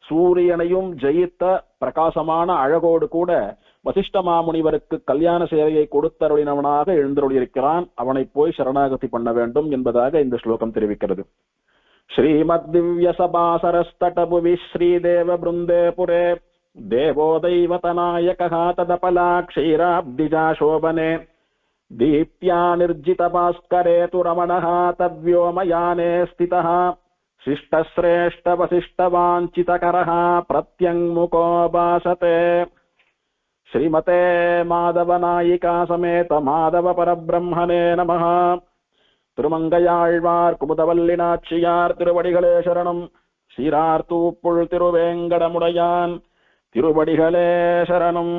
சூரியனையும் ஜெயித்த பிரகாசமான அழகோடு கூட வசிஷ்ட மாமுனிவருக்கு கல்யாண சேவையை கொடுத்தருளினவனாக எழுந்தருளியிருக்கிறான். அவனை போய் சரணாகதி பண்ண வேண்டும் என்பதாக இந்த ஸ்லோகம் தெரிவிக்கிறது. ஸ்ரீமத் திவ்ய சபாசரஸ்தடபுவி ஸ்ரீதேவ பிருந்தே புரே தேவோ தைவதநாயகா ததபலா க்ஷீராப்திஜா சோபனே தீப்யா நிர்ஜித பாஸ்கரே து ரமணः தவ்யோமயானே ஸ்திதः சிஷ்டஸ்ரேஷ்ட வசிஷ்ட வாஞ்சிதகரः பிரத்யங்முகோ பாசதே. ஸ்ரீமதே மாதவ நாயிகா சமேத மாதவ பரபிரம்மணே நமः. திருமங்கையாழ்வார் குமுதவல்லி நாச்சியார் திருவடிகளே சரணம். சீரார் தூப்புள் திருவேங்கடமுடையான் திருவடிகளே சரணம்.